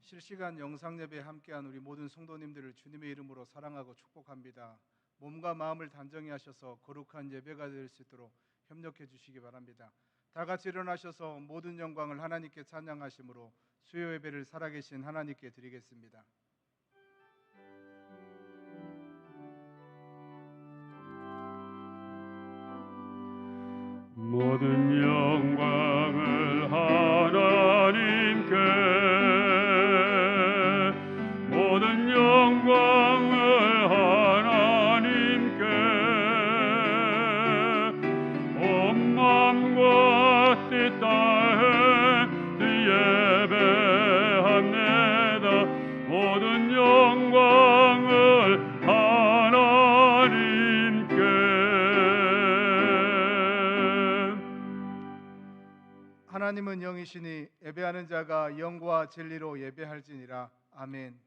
실시간 영상 예배에 함께한 우리 모든 성도님들을 주님의 이름으로 사랑하고 축복합니다. 몸과 마음을 단정히 하셔서 거룩한 예배가 될 수 있도록 협력해 주시기 바랍니다. 다 같이 일어나셔서 모든 영광을 하나님께 찬양하심으로 수요 예배를 살아계신 하나님께 드리겠습니다. 모든 영광을 하나님께, 모든 영광을 하나님께, 온 마음과 뜻 다해 예배합니다. 모든 영광을 하나님께. 하나님은 영이시니 예배하는 자가 영과 진리로 예배할지니라. 아멘.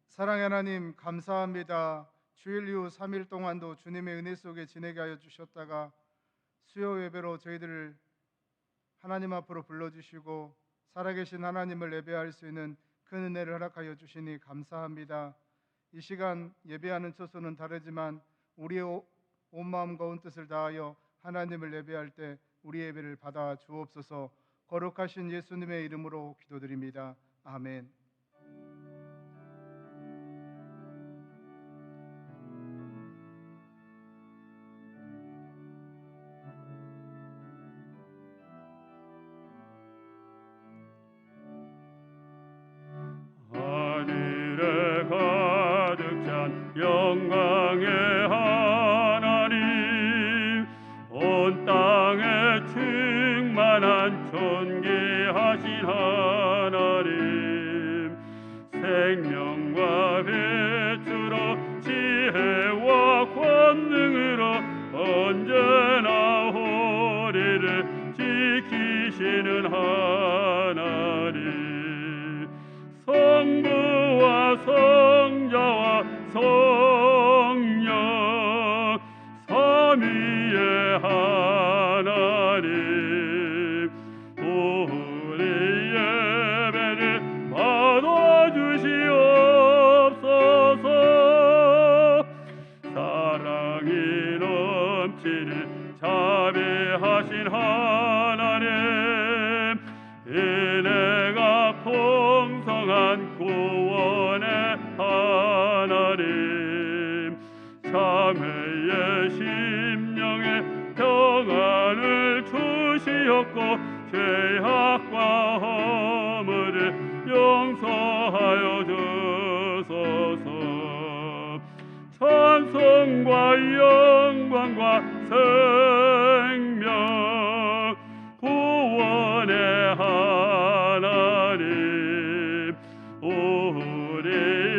사랑의 하나님, 감사합니다. 주일 이후 3일 동안도 주님의 은혜 속에 지내게 하여 주셨다가 수요 예배로 저희들을 하나님 앞으로 불러주시고 살아계신 하나님을 예배할 수 있는 큰 은혜를 허락하여 주시니 감사합니다. 이 시간 예배하는 처소는 다르지만 우리의 온 마음과 온 뜻을 다하여 하나님을 예배할 때 우리 예배를 받아 주옵소서. 거룩하신 예수님의 이름으로 기도드립니다. 아멘. 하늘에 가득 찬 영광의 하나님, 온 땅에 충만한 존귀하신 하나님, 생명과 빛으로 지혜와 권능으로 언제나 우리를 지키시는 하나님, 성부와 성자와 성령 삼위의 하나님, 우리 예배를 받아주시옵소서. 사랑이 넘치는 자비하신 하나님, 은혜가 풍성한 구원의 하나님, 참회의 심령에 평안을 주시었고 죄악과 허물을 용서하여 주소서. 찬송과 영광과 생명 구원의 하나님, 우리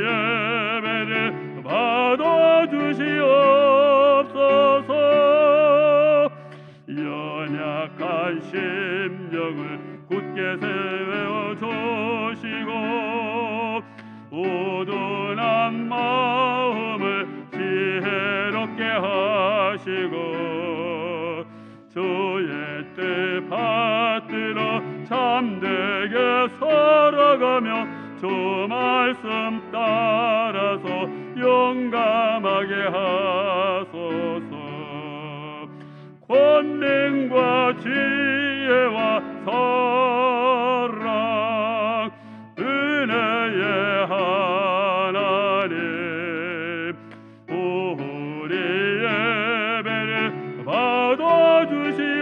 예배를 받아주시옵소서. 연약한 심령을 굳게 세워주시고 우둔한 마음을 지혜롭게 하시고 주의 뜻 받들어 참되게 살아가며 주 말씀 따라서 용감하게 하소서. 권능과 지혜와 사랑 은혜의 하나님, 우리 예배를 받아주시옵소서.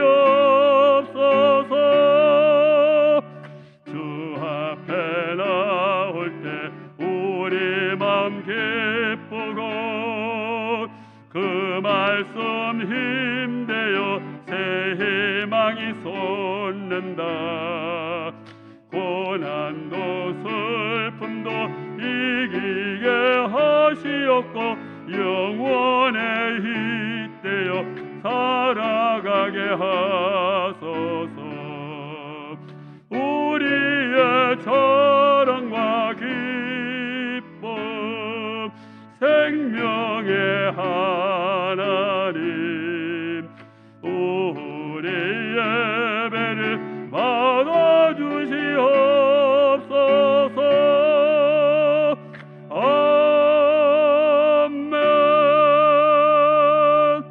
주 앞에 나올 때 우리 마음 기쁘고 그 말씀 힘되어 새 희망이 솟는다. 고난도 슬픔도 이기게 하시옵고 영원에 잇대어 살아가게 하소서. 우리의 자랑과 기쁨 생명의 하나님, 우리 예배를 받아주시옵소서. 아멘.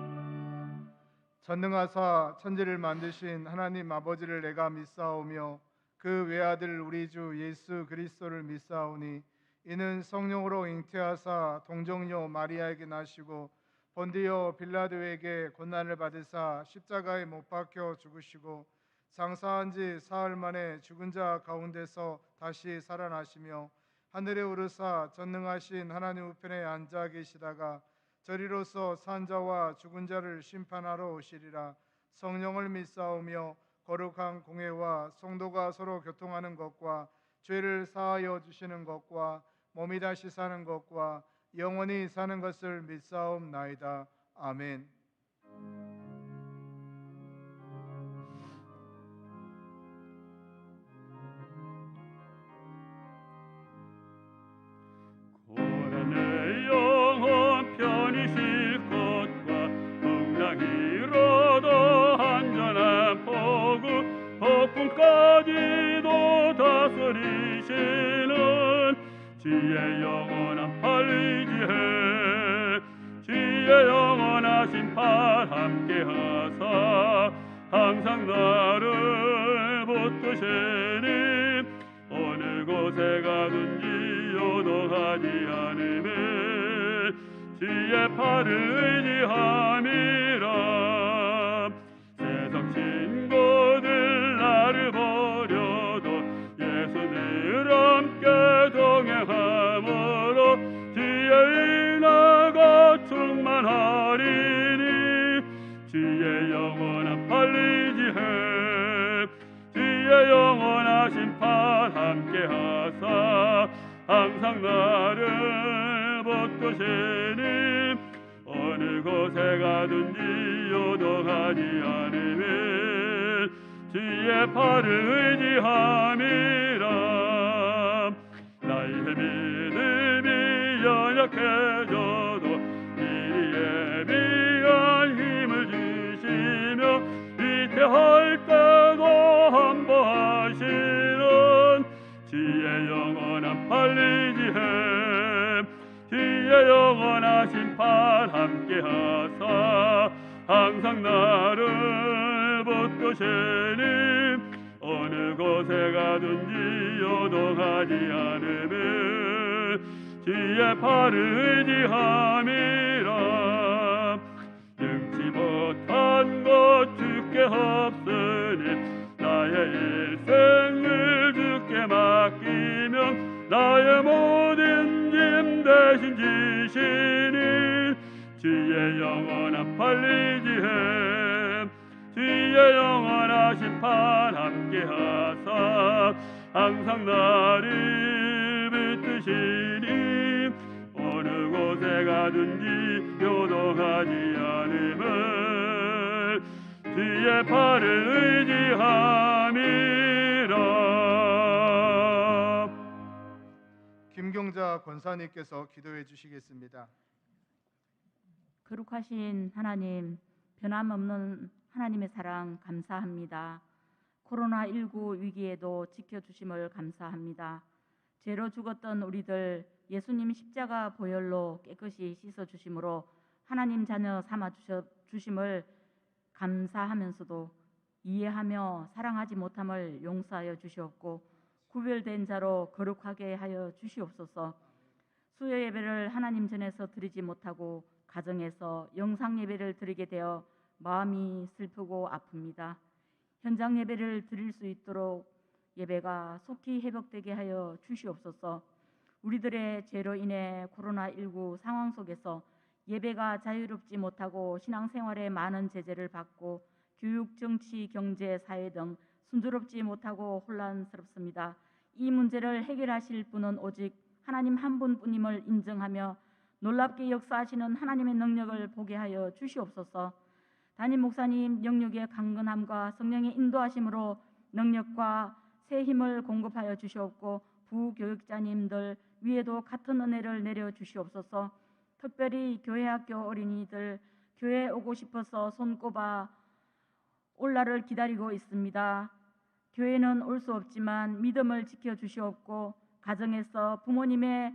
전능하사 천지를 만드신 하나님 아버지를 내가 믿사오며 그 외아들 우리 주 예수 그리스도를 믿사오니 이는 성령으로 잉태하사 동정녀 마리아에게 나시고 본디오 빌라도에게 고난을 받으사 십자가에 못 박혀 죽으시고 장사한 지 사흘 만에 죽은 자 가운데서 다시 살아나시며 하늘에 오르사 전능하신 하나님 우편에 앉아 계시다가 저리로서 산 자와 죽은 자를 심판하러 오시리라. 성령을 믿사오며 거룩한 공회와 성도가 서로 교통하는 것과 죄를 사하여 주시는 것과 몸이 다시 사는 것과 영원히 사는 것을 믿사옵나이다. 아멘. 고난의 영혼 편히 쉴 것과 풍랑이로도 안전한 포구 폭풍까지도 다스리시는 지혜 영원한 팔리지해 지혜 영원하신 팔 함께하사 항상 나를 붙드시니 어느 곳에 가든지 요동하지 않음을 지혜 팔을 의지함이라. 세상 친구들 나를 버려도 예수 늘 함께 동행함으로 지혜의 나가 충만하리니 지혜 영원한 팔리지해 지혜 영원하신 팔 함께하사 항상 나를 붙드시니 어느 곳에 가든지 요동하지 않으면 지혜 팔을 의지함이라. 나의 믿음이 연약해져도 미리 예비한 힘을 주시며 위태할 때도 함보하시는 지혜 영원한 팔리지해 지혜 영원하신 팔 함께하사 항상 나를 붙드시니 어느 곳에 가든지 요동하지 않으면 지혜 팔을 의지함이라. 능치 못한 것 주께 없으니 나의 일생을 주께 맡기면 나의 모든 짐 대신 지시니 지혜 영원한 팔리지해 지혜 영원하신 팔 함께하사 항상 나를 붙드시니 어느 곳에 가든지 요동하지 않음을 주의 팔을 의지함이라. 김경자 권사님께서 기도해 주시겠습니다. 거룩하신 하나님, 변함없는 하나님의 사랑 감사합니다. 코로나19 위기에도 지켜주심을 감사합니다. 죄로 죽었던 우리들 예수님 십자가 보혈로 깨끗이 씻어주심으로 하나님 자녀 삼아주심을 감사하면서도 이해하며 사랑하지 못함을 용서하여 주시옵고 구별된 자로 거룩하게 하여 주시옵소서. 수요 예배를 하나님 전에서 드리지 못하고 가정에서 영상 예배를 드리게 되어 마음이 슬프고 아픕니다. 현장 예배를 드릴 수 있도록 예배가 속히 회복되게 하여 주시옵소서. 우리들의 죄로 인해 코로나19 상황 속에서 예배가 자유롭지 못하고 신앙생활에 많은 제재를 받고 교육, 정치, 경제, 사회 등 순조롭지 못하고 혼란스럽습니다. 이 문제를 해결하실 분은 오직 하나님 한 분뿐임을 인정하며 놀랍게 역사하시는 하나님의 능력을 보게 하여 주시옵소서. 담임 목사님 영육의 강건함과 성령의 인도하심으로 능력과 새 힘을 공급하여 주시옵고 부교육자님들 위에도 같은 은혜를 내려 주시옵소서. 특별히 교회학교 어린이들 교회에 오고 싶어서 손꼽아 올 날을 기다리고 있습니다. 교회는 올 수 없지만 믿음을 지켜 주시옵고 가정에서 부모님의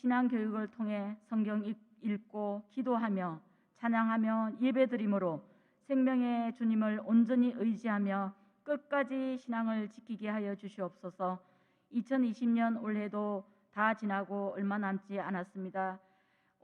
신앙 교육을 통해 성경 읽고 기도하며 찬양하며 예배드림으로 생명의 주님을 온전히 의지하며 끝까지 신앙을 지키게 하여 주시옵소서. 2020년 올해도 다 지나고 얼마 남지 않았습니다.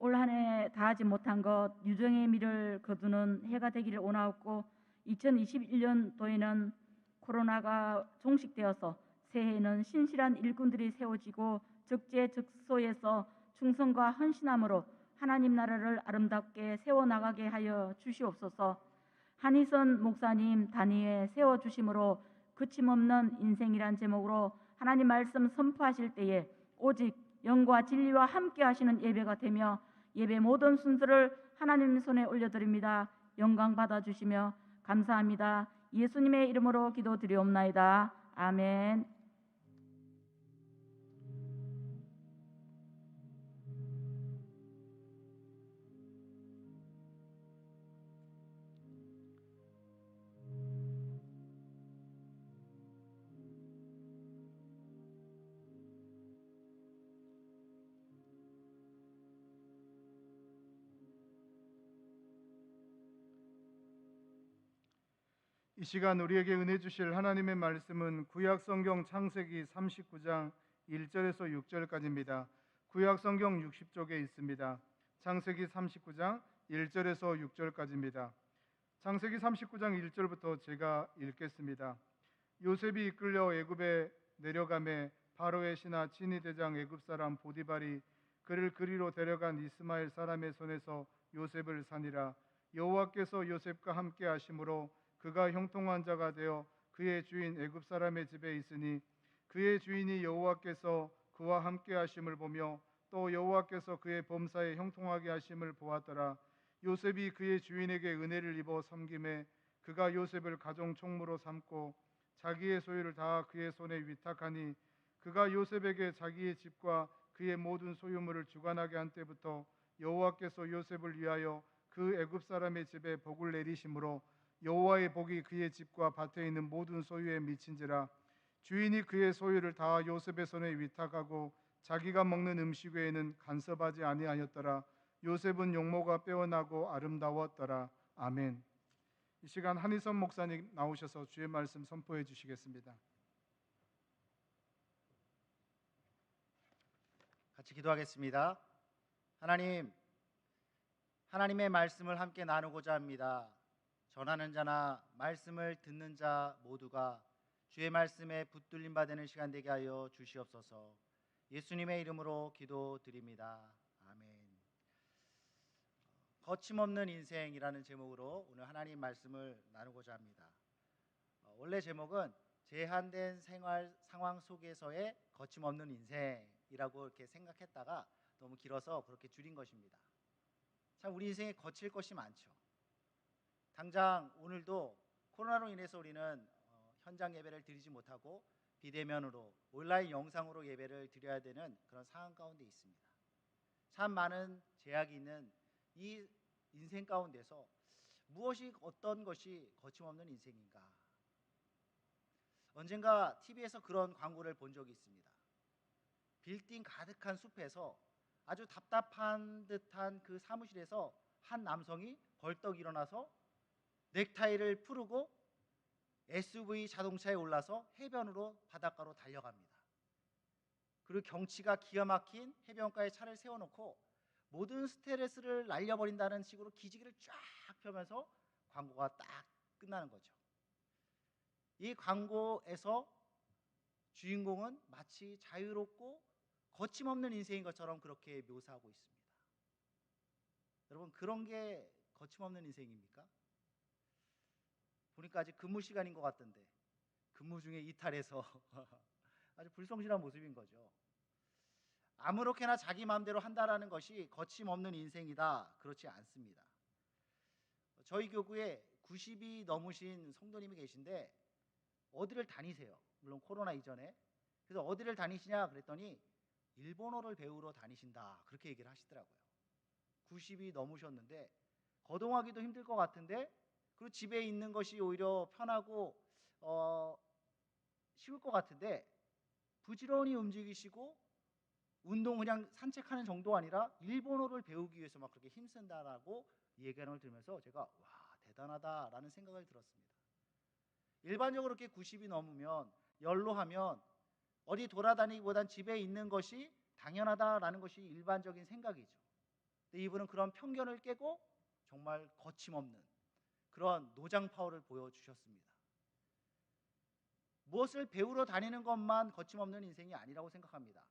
올 한 해 다하지 못한 것 유정의 미를 거두는 해가 되기를 원하옵고 2021년도에는 코로나가 종식되어서 새해에는 신실한 일꾼들이 세워지고 적재적소에서 충성과 헌신함으로 하나님 나라를 아름답게 세워나가게 하여 주시옵소서. 한희선 목사님 단위에 세워주심으로 그침없는 인생이란 제목으로 하나님 말씀 선포하실 때에 오직 영과 진리와 함께 하시는 예배가 되며 예배 모든 순서를 하나님 손에 올려드립니다. 영광 받아주시며 감사합니다. 예수님의 이름으로 기도드리옵나이다. 아멘. 이 시간 우리에게 은혜 주실 하나님의 말씀은 구약 성경 창세기 39장 1절에서 6절까지입니다. 구약 성경 60쪽에 있습니다. 창세기 39장 1절에서 6절까지입니다. 창세기 39장 1절부터 제가 읽겠습니다. 요셉이 이끌려 애굽에 내려가매 바로의 신하 친위 대장 애굽 사람 보디발이 그를 그리로 데려간 이스마엘 사람의 손에서 요셉을 사니라. 여호와께서 요셉과 함께 하심으로 그가 형통한 자가 되어 그의 주인 애굽 사람의 집에 있으니 그의 주인이 여호와께서 그와 함께 하심을 보며 또 여호와께서 그의 범사에 형통하게 하심을 보았더라. 요셉이 그의 주인에게 은혜를 입어 섬김에 그가 요셉을 가정 총무로 삼고 자기의 소유를 다 그의 손에 위탁하니 그가 요셉에게 자기의 집과 그의 모든 소유물을 주관하게 한 때부터 여호와께서 요셉을 위하여 그 애굽 사람의 집에 복을 내리심으로 여호와의 복이 그의 집과 밭에 있는 모든 소유에 미친지라. 주인이 그의 소유를 다 요셉의 손에 위탁하고 자기가 먹는 음식 외에는 간섭하지 아니하였더라. 요셉은 용모가 빼어나고 아름다웠더라. 아멘. 이 시간 한희선 목사님 나오셔서 주의 말씀 선포해 주시겠습니다. 같이 기도하겠습니다. 하나님, 하나님의 말씀을 함께 나누고자 합니다. 전하는 자나 말씀을 듣는 자 모두가 주의 말씀에 붙들림 받는 시간 되게 하여 주시옵소서. 예수님의 이름으로 기도드립니다. 아멘. 거침없는 인생이라는 제목으로 오늘 하나님 말씀을 나누고자 합니다. 원래 제목은 제한된 생활 상황 속에서의 거침없는 인생이라고 이렇게 생각했다가 너무 길어서 그렇게 줄인 것입니다. 참 우리 인생에 거칠 것이 많죠. 당장 오늘도 코로나로 인해서 우리는 현장 예배를 드리지 못하고 비대면으로 온라인 영상으로 예배를 드려야 되는 그런 상황 가운데 있습니다. 참 많은 제약이 있는 이 인생 가운데서 무엇이 어떤 것이 거침없는 인생인가? 언젠가 TV에서 그런 광고를 본 적이 있습니다. 빌딩 가득한 숲에서 아주 답답한 듯한 그 사무실에서 한 남성이 벌떡 일어나서 넥타이를 풀고 SUV 자동차에 올라서 해변으로 바닷가로 달려갑니다. 그리고 경치가 기가 막힌 해변가에 차를 세워놓고 모든 스트레스를 날려버린다는 식으로 기지개를 쫙 펴면서 광고가 딱 끝나는 거죠. 이 광고에서 주인공은 마치 자유롭고 거침없는 인생인 것처럼 그렇게 묘사하고 있습니다. 여러분, 그런 게 거침없는 인생입니까? 보니까 아직 근무 시간인 것 같던데 근무 중에 이탈해서 아주 불성실한 모습인 거죠. 아무렇게나 자기 마음대로 한다라는 것이 거침없는 인생이다. 그렇지 않습니다. 저희 교구에 90이 넘으신 성도님이 계신데 어디를 다니세요? 물론 코로나 이전에. 그래서 어디를 다니시냐 그랬더니 일본어를 배우러 다니신다. 그렇게 얘기를 하시더라고요. 90이 넘으셨는데 거동하기도 힘들 것 같은데 그리고 집에 있는 것이 오히려 편하고 쉬울 것 같은데 부지런히 움직이시고 운동 그냥 산책하는 정도가 아니라 일본어를 배우기 위해서 막 그렇게 힘쓴다라고 얘기하는 걸 들으면서 제가 와 대단하다라는 생각을 들었습니다. 일반적으로 이렇게 90이 넘으면 연로하면 어디 돌아다니기보단 집에 있는 것이 당연하다라는 것이 일반적인 생각이죠. 근데 이분은 그런 편견을 깨고 정말 거침없는 그런 노장 파워를 보여주셨습니다. 무엇을 배우러 다니는 것만 거침없는 인생이 아니라고 생각합니다.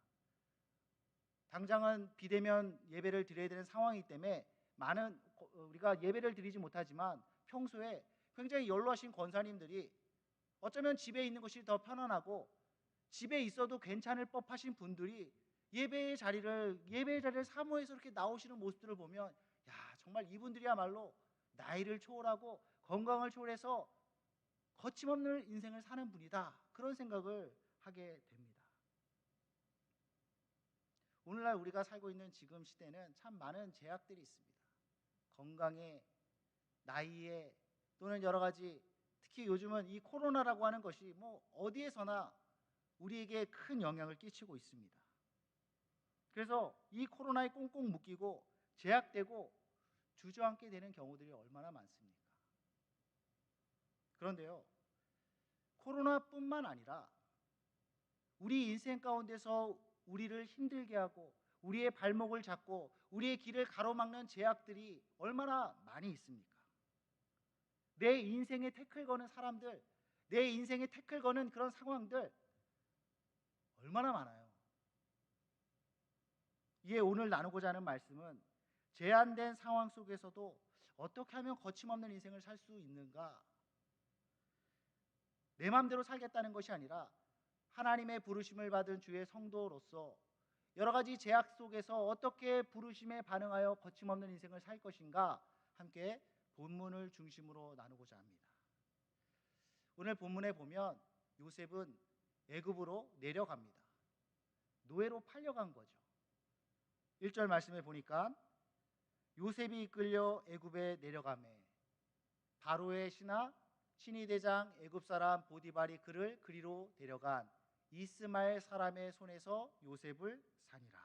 당장은 비대면 예배를 드려야 되는 상황이기 때문에 많은 우리가 예배를 드리지 못하지만 평소에 굉장히 연로하신 권사님들이 어쩌면 집에 있는 것이 더 편안하고 집에 있어도 괜찮을 법하신 분들이 예배의 자리를 사모해서 이렇게 나오시는 모습들을 보면 야 정말 이분들이야말로 나이를 초월하고 건강을 초월해서 거침없는 인생을 사는 분이다. 그런 생각을 하게 됩니다. 오늘날 우리가 살고 있는 지금 시대는 참 많은 제약들이 있습니다. 건강에, 나이에 또는 여러 가지 특히 요즘은 이 코로나라고 하는 것이 뭐 어디에서나 우리에게 큰 영향을 끼치고 있습니다. 그래서 이 코로나에 꽁꽁 묶이고 제약되고 주저앉게 되는 경우들이 얼마나 많습니까? 그런데요, 코로나뿐만 아니라 우리 인생 가운데서 우리를 힘들게 하고 우리의 발목을 잡고 우리의 길을 가로막는 제약들이 얼마나 많이 있습니까? 내 인생에 태클 거는 사람들, 내 인생에 태클 거는 그런 상황들 얼마나 많아요. 이에 오늘 나누고자 하는 말씀은 제한된 상황 속에서도 어떻게 하면 거침없는 인생을 살 수 있는가? 내 마음대로 살겠다는 것이 아니라 하나님의 부르심을 받은 주의 성도로서 여러 가지 제약 속에서 어떻게 부르심에 반응하여 거침없는 인생을 살 것인가 함께 본문을 중심으로 나누고자 합니다. 오늘 본문에 보면 요셉은 애굽으로 내려갑니다. 노예로 팔려간 거죠. 1절 말씀에 보니까 요셉이 이끌려 애굽에 내려가매 바로의 신이 대장 애굽 사람 보디발이 그를 그리로 데려간 이스마엘 사람의 손에서 요셉을 사니라.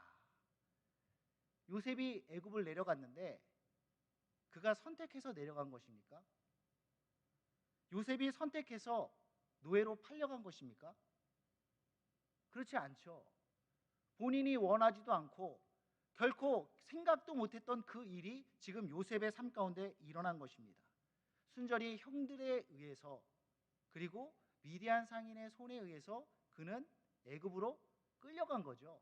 요셉이 애굽을 내려갔는데 그가 선택해서 내려간 것입니까? 요셉이 선택해서 노예로 팔려간 것입니까? 그렇지 않죠. 본인이 원하지도 않고 결코 생각도 못했던 그 일이 지금 요셉의 삶 가운데 일어난 것입니다. 순전히 형들에 의해서 그리고 미디안 상인의 손에 의해서 그는 애굽으로 끌려간 거죠.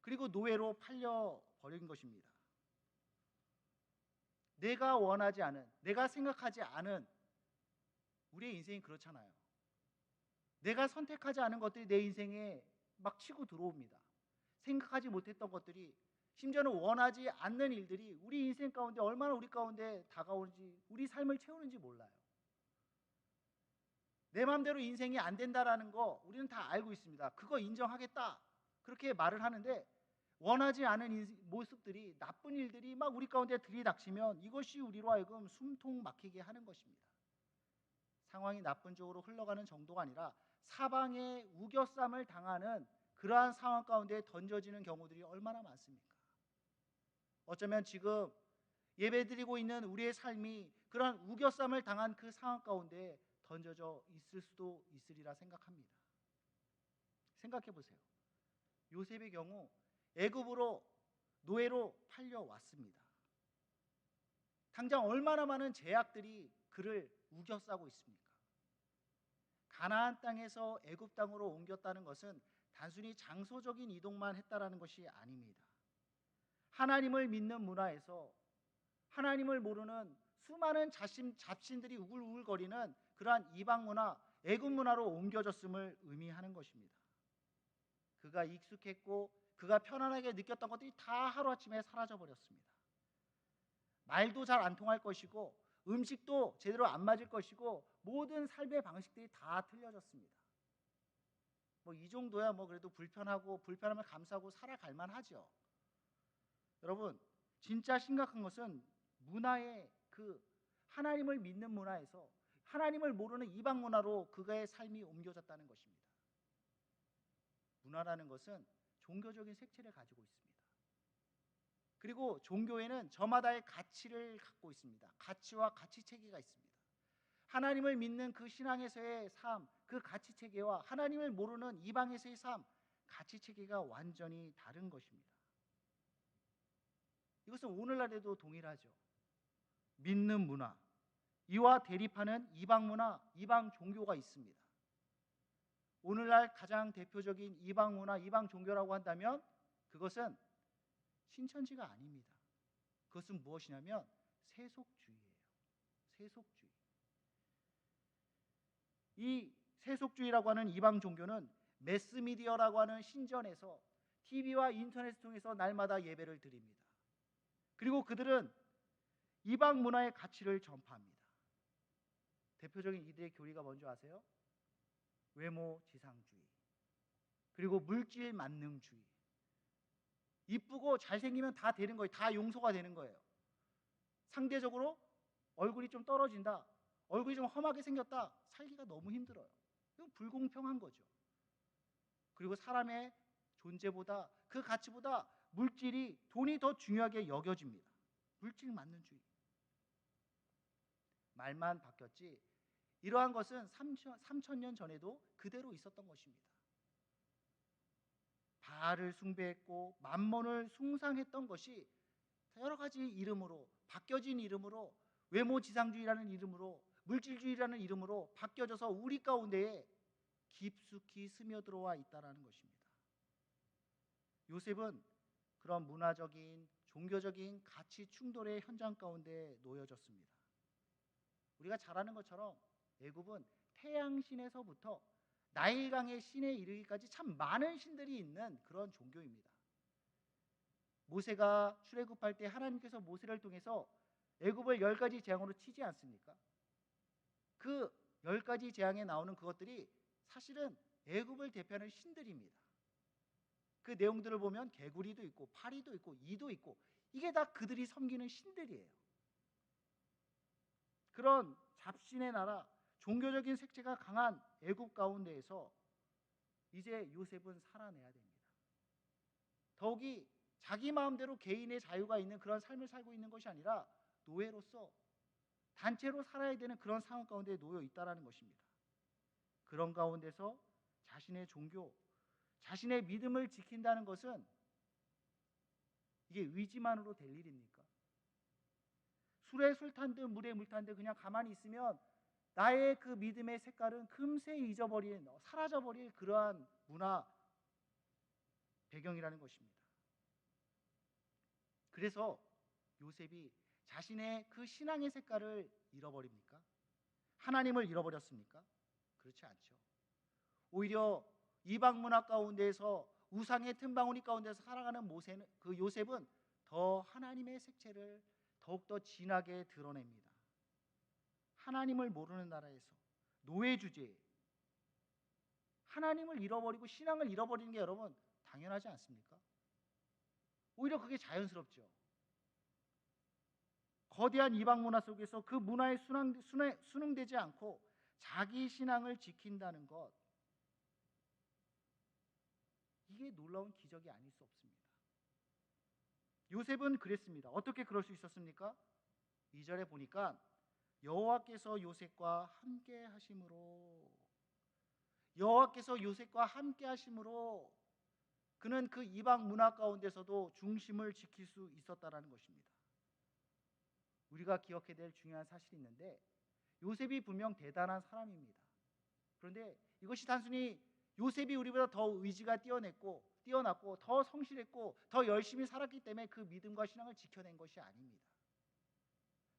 그리고 노예로 팔려버린 것입니다. 내가 원하지 않은, 내가 생각하지 않은 우리의 인생이 그렇잖아요. 내가 선택하지 않은 것들이 내 인생에 막 치고 들어옵니다. 생각하지 못했던 것들이 심지어는 원하지 않는 일들이 우리 인생 가운데 얼마나 우리 가운데 다가오는지 우리 삶을 채우는지 몰라요. 내 마음대로 인생이 안 된다라는 거 우리는 다 알고 있습니다. 그거 인정하겠다 그렇게 말을 하는데 원하지 않은 모습들이 나쁜 일들이 막 우리 가운데 들이닥치면 이것이 우리로 하여금 숨통 막히게 하는 것입니다. 상황이 나쁜 쪽으로 흘러가는 정도가 아니라 사방에 우겨쌈을 당하는 그러한 상황 가운데 던져지는 경우들이 얼마나 많습니까? 어쩌면 지금 예배드리고 있는 우리의 삶이 그러한 우겨쌈을 당한 그 상황 가운데 던져져 있을 수도 있으리라 생각합니다. 생각해 보세요. 요셉의 경우 애굽으로 노예로 팔려왔습니다. 당장 얼마나 많은 제약들이 그를 우겨싸고 있습니까? 가나안 땅에서 애굽 땅으로 옮겼다는 것은 단순히 장소적인 이동만 했다라는 것이 아닙니다. 하나님을 믿는 문화에서 하나님을 모르는 수많은 잡신들이 우글우글거리는 그러한 이방 문화, 애굽 문화로 옮겨졌음을 의미하는 것입니다. 그가 익숙했고 그가 편안하게 느꼈던 것들이 다 하루아침에 사라져 버렸습니다. 말도 잘 안 통할 것이고 음식도 제대로 안 맞을 것이고 모든 삶의 방식들이 다 틀려졌습니다. 뭐 이 정도야 뭐 그래도 불편함을 감수하고 살아갈 만하죠. 여러분, 진짜 심각한 것은 문화의 그 하나님을 믿는 문화에서 하나님을 모르는 이방 문화로 그의 삶이 옮겨졌다는 것입니다. 문화라는 것은 종교적인 색채를 가지고 있습니다. 그리고 종교에는 저마다의 가치를 갖고 있습니다. 가치와 가치 체계가 있습니다. 하나님을 믿는 그 신앙에서의 삶, 그 가치 체계와 하나님을 모르는 이방에서의 삶, 가치 체계가 완전히 다른 것입니다. 이것은 오늘날에도 동일하죠. 믿는 문화, 이와 대립하는 이방 문화, 이방 종교가 있습니다. 오늘날 가장 대표적인 이방 문화, 이방 종교라고 한다면 그것은 신천지가 아닙니다. 그것은 무엇이냐면 세속주의예요. 세속주의. 이 세속주의라고 하는 이방 종교는 매스미디어라고 하는 신전에서 TV와 인터넷을 통해서 날마다 예배를 드립니다. 그리고 그들은 이방 문화의 가치를 전파합니다. 대표적인 이들의 교리가 뭔지 아세요? 외모 지상주의, 그리고 물질 만능주의. 이쁘고 잘생기면 다 되는 거예요. 다 용서가 되는 거예요. 상대적으로 얼굴이 좀 떨어진다, 얼굴이 좀 험하게 생겼다, 살기가 너무 힘들어요. 이건 불공평한 거죠. 그리고 사람의 존재보다, 그 가치보다 물질이, 돈이 더 중요하게 여겨집니다. 물질 만능주의. 말만 바뀌었지 이러한 것은 3,000년 전에도 그대로 있었던 것입니다. 바알을 숭배했고 만몬을 숭상했던 것이 여러 가지 이름으로, 바뀌어진 이름으로, 외모지상주의라는 이름으로, 물질주의라는 이름으로 바뀌어져서 우리 가운데에 깊숙이 스며들어와 있다는 것입니다. 요셉은 그런 문화적인, 종교적인 가치 충돌의 현장 가운데 놓여졌습니다. 우리가 잘 아는 것처럼 애굽은 태양신에서부터 나일강의 신에 이르기까지 참 많은 신들이 있는 그런 종교입니다. 모세가 출애굽할 때 하나님께서 모세를 통해서 애굽을 10가지 재앙으로 치지 않습니까? 그 10가지 재앙에 나오는 그것들이 사실은 애굽을 대표하는 신들입니다. 그 내용들을 보면 개구리도 있고 파리도 있고 이도 있고, 이게 다 그들이 섬기는 신들이에요. 그런 잡신의 나라, 종교적인 색채가 강한 애굽 가운데에서 이제 요셉은 살아내야 됩니다. 더욱이 자기 마음대로 개인의 자유가 있는 그런 삶을 살고 있는 것이 아니라 노예로서 단체로 살아야 되는 그런 상황 가운데 놓여 있다는 것입니다. 그런 가운데서 자신의 종교, 자신의 믿음을 지킨다는 것은 이게 의지만으로 될 일입니까? 술에 술 탄 듯 물에 물 탄 듯 그냥 가만히 있으면 나의 그 믿음의 색깔은 금세 잊어버린, 사라져버릴 그러한 문화 배경이라는 것입니다. 그래서 요셉이 자신의 그 신앙의 색깔을 잃어버립니까? 하나님을 잃어버렸습니까? 그렇지 않죠. 오히려 이방 문화 가운데에서 우상의 틈바구니 가운데서 살아가는 그 요셉은 더 하나님의 색채를 더욱더 진하게 드러냅니다. 하나님을 모르는 나라에서 노예 주제에 하나님을 잃어버리고 신앙을 잃어버리는 게 여러분 당연하지 않습니까? 오히려 그게 자연스럽죠. 거대한 이방 문화 속에서 그 문화에 순응되지 않고 자기 신앙을 지킨다는 것, 이게 놀라운 기적이 아닐 수 없습니다. 요셉은 그랬습니다. 어떻게 그럴 수 있었습니까? 2절에 보니까 여호와께서 요셉과 함께 하심으로, 여호와께서 요셉과 함께 하심으로 그는 그 이방 문화 가운데서도 중심을 지킬 수 있었다라는 것입니다. 우리가 기억해야 될 중요한 사실이 있는데, 요셉이 분명 대단한 사람입니다. 그런데 이것이 단순히 요셉이 우리보다 더 의지가 뛰어났고 더 성실했고 더 열심히 살았기 때문에 그 믿음과 신앙을 지켜낸 것이 아닙니다.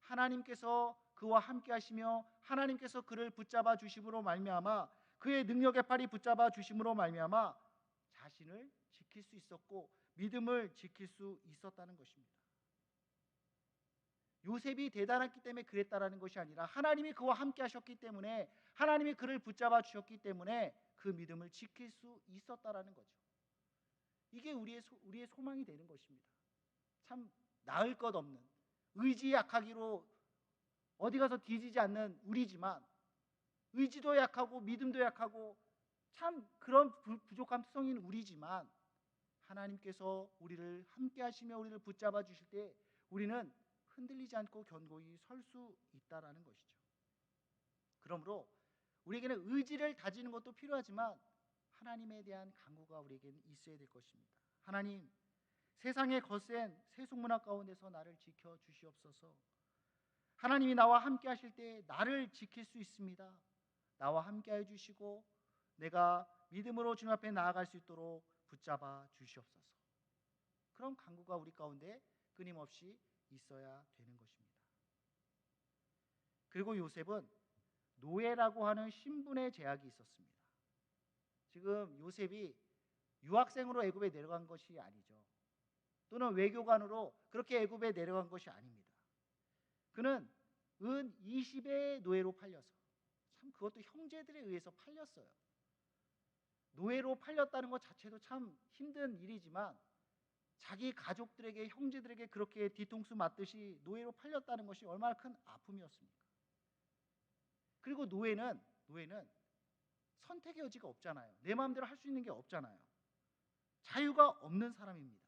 하나님께서 그와 함께 하시며 하나님께서 그를 붙잡아 주심으로 말미암아, 그의 능력의 팔이 붙잡아 주심으로 말미암아 자신을 지켜 지킬 수 있었고 믿음을 지킬 수 있었다는 것입니다. 요셉이 대단했기 때문에 그랬다라는 것이 아니라 하나님이 그와 함께 하셨기 때문에, 하나님이 그를 붙잡아 주셨기 때문에 그 믿음을 지킬 수 있었다라는 거죠. 이게 우리의 소망이 되는 것입니다. 참 나을 것 없는, 의지 약하기로 어디 가서 뒤지지 않는 우리지만, 의지도 약하고 믿음도 약하고 참 그런 부족한 투성인 우리지만, 하나님께서 우리를 함께 하시며 우리를 붙잡아 주실 때 우리는 흔들리지 않고 견고히 설 수 있다라는 것이죠. 그러므로 우리에게는 의지를 다지는 것도 필요하지만 하나님에 대한 간구가 우리에게는 있어야 될 것입니다. 하나님, 세상의 거센 세속문화 가운데서 나를 지켜 주시옵소서. 하나님이 나와 함께 하실 때 나를 지킬 수 있습니다. 나와 함께 해 주시고 내가 믿음으로 주님 앞에 나아갈 수 있도록 붙잡아 주시옵소서. 그런 간구가 우리 가운데 끊임없이 있어야 되는 것입니다. 그리고 요셉은 노예라고 하는 신분의 제약이 있었습니다. 지금 요셉이 유학생으로 애굽에 내려간 것이 아니죠. 또는 외교관으로 그렇게 애굽에 내려간 것이 아닙니다. 그는 은 20의 노예로 팔려서, 참 그것도 형제들에 의해서 팔렸어요. 노예로 팔렸다는 것 자체도 참 힘든 일이지만 자기 가족들에게, 형제들에게 그렇게 뒤통수 맞듯이 노예로 팔렸다는 것이 얼마나 큰 아픔이었습니까? 그리고 노예는 선택의 여지가 없잖아요. 내 마음대로 할 수 있는 게 없잖아요. 자유가 없는 사람입니다.